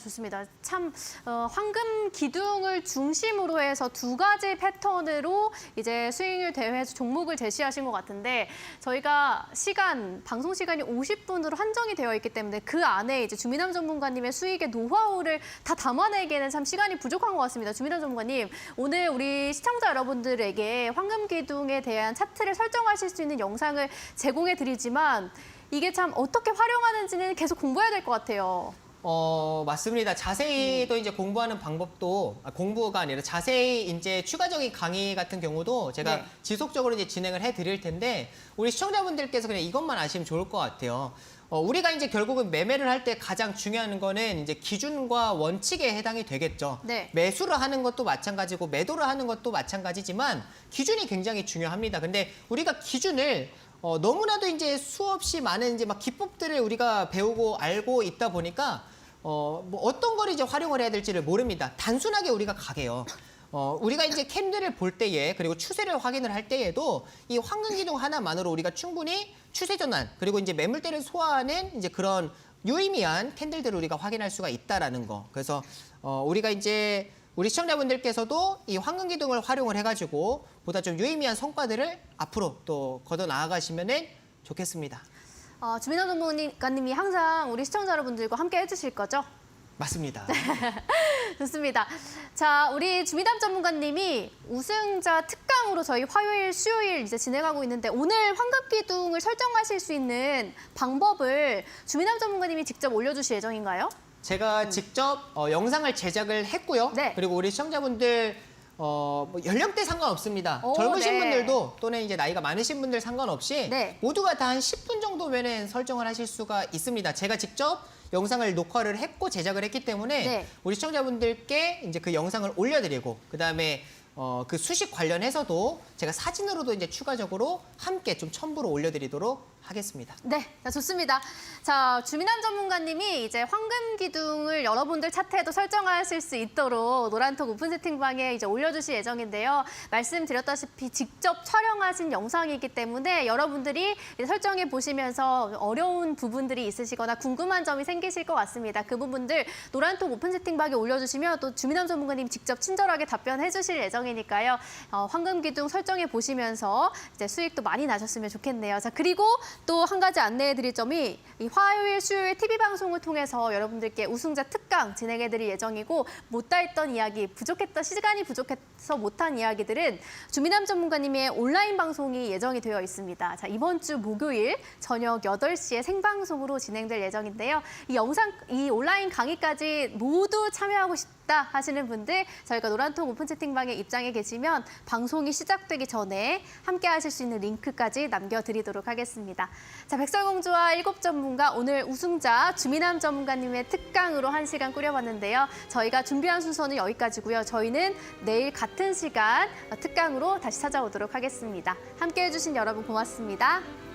A: 좋습니다. 참 황금 기둥을 중심으로 해서 두 가지 패턴으로 이제 수익률 대회에서 종목을 제시하신 것 같은데 저희가 방송 시간이 50분으로 한정이 되어 있기 때문에 그 안에 이제 주민남 전문가님의 수익의 노하우를 다 담아내기에는 참 시간이 부족한 것 같습니다. 주민남 전문가님, 오늘 우리 시청자 여러분들에게 황금 기둥에 대한 차트를 설정하실 수 있는 영상을 제공해 드리지만 이게 참 어떻게 활용하는지는 계속 공부해야 될 것 같아요.
C: 맞습니다. 자세히 또 이제 공부하는 방법도 공부가 아니라 자세히 이제 추가적인 강의 같은 경우도 제가
A: 네.
C: 지속적으로 이제 진행을 해 드릴 텐데 우리 시청자분들께서 그냥 이것만 아시면 좋을 것 같아요. 우리가 이제 결국은 매매를 할 때 가장 중요한 거는 이제 기준과 원칙에 해당이 되겠죠.
A: 네.
C: 매수를 하는 것도 마찬가지고 매도를 하는 것도 마찬가지지만 기준이 굉장히 중요합니다. 근데 우리가 기준을 너무나도 이제 수없이 많은 이제 막 기법들을 우리가 배우고 알고 있다 보니까 뭐 어떤 걸 이제 활용을 해야 될지를 모릅니다. 단순하게 우리가 가게요. 우리가 이제 캔들을 볼 때에 그리고 추세를 확인을 할 때에도 이 황금 기둥 하나만으로 우리가 충분히 추세 전환 그리고 이제 매물대를 소화하는 이제 그런 유의미한 캔들들을 우리가 확인할 수가 있다라는 거. 그래서 우리가 이제 우리 시청자분들께서도 이 황금 기둥을 활용을 해가지고 보다 좀 유의미한 성과들을 앞으로 또 걷어 나아가시면은 좋겠습니다.
A: 주민남 전문가님이 항상 우리 시청자 여러분들과 함께 해주실 거죠?
C: 맞습니다.
A: 좋습니다. 자, 우리 주민남 전문가님이 우승자 특강으로 저희 화요일, 수요일 이제 진행하고 있는데 오늘 황금 기둥을 설정하실 수 있는 방법을 주민남 전문가님이 직접 올려주실 예정인가요?
C: 제가 직접 영상을 제작을 했고요.
A: 네.
C: 그리고 우리 시청자분들 뭐 연령대 상관없습니다.
A: 오,
C: 젊으신
A: 네.
C: 분들도 또는 이제 나이가 많으신 분들 상관없이
A: 네.
C: 모두가 다 한 10분 정도면은 설정을 하실 수가 있습니다. 제가 직접 영상을 녹화를 했고 제작을 했기 때문에
A: 네.
C: 우리 시청자분들께 이제 그 영상을 올려드리고 그다음에 그 수식 관련해서도 제가 사진으로도 이제 추가적으로 함께 좀 첨부로 올려드리도록 하겠습니다.
A: 네, 자, 좋습니다. 자, 주민남 전문가님이 이제 황금 기둥을 여러분들 차트에도 설정하실 수 있도록 노란톡 오픈 채팅방에 이제 올려주실 예정인데요. 말씀드렸다시피 직접 촬영하신 영상이기 때문에 여러분들이 이제 설정해 보시면서 어려운 부분들이 있으시거나 궁금한 점이 생기실 것 같습니다. 그 부분들 노란톡 오픈 채팅방에 올려주시면 또 주민남 전문가님 직접 친절하게 답변해 주실 예정이니까요. 황금 기둥 설정해 보시면서 이제 수익도 많이 나셨으면 좋겠네요. 자, 그리고 또 한 가지 안내해드릴 점이 이 화요일, 수요일 TV 방송을 통해서 여러분들께 우승자 특강 진행해드릴 예정이고 못다 했던 이야기, 시간이 부족해서 못한 이야기들은 주민함 전문가님의 온라인 방송이 예정이 되어 있습니다. 자, 이번 주 목요일 저녁 8시에 생방송으로 진행될 예정인데요. 이 온라인 강의까지 모두 참여하고 싶다 하시는 분들 저희가 노란통 오픈 채팅방에 입장해 계시면 방송이 시작되기 전에 함께 하실 수 있는 링크까지 남겨드리도록 하겠습니다. 자, 백설공주와 7 전문가 오늘 우승자 주민함 전문가님의 특강으로 1시간 꾸려봤는데요. 저희가 준비한 순서는 여기까지고요. 저희는 내일 같은 시간 특강으로 다시 찾아오도록 하겠습니다. 함께해 주신 여러분 고맙습니다.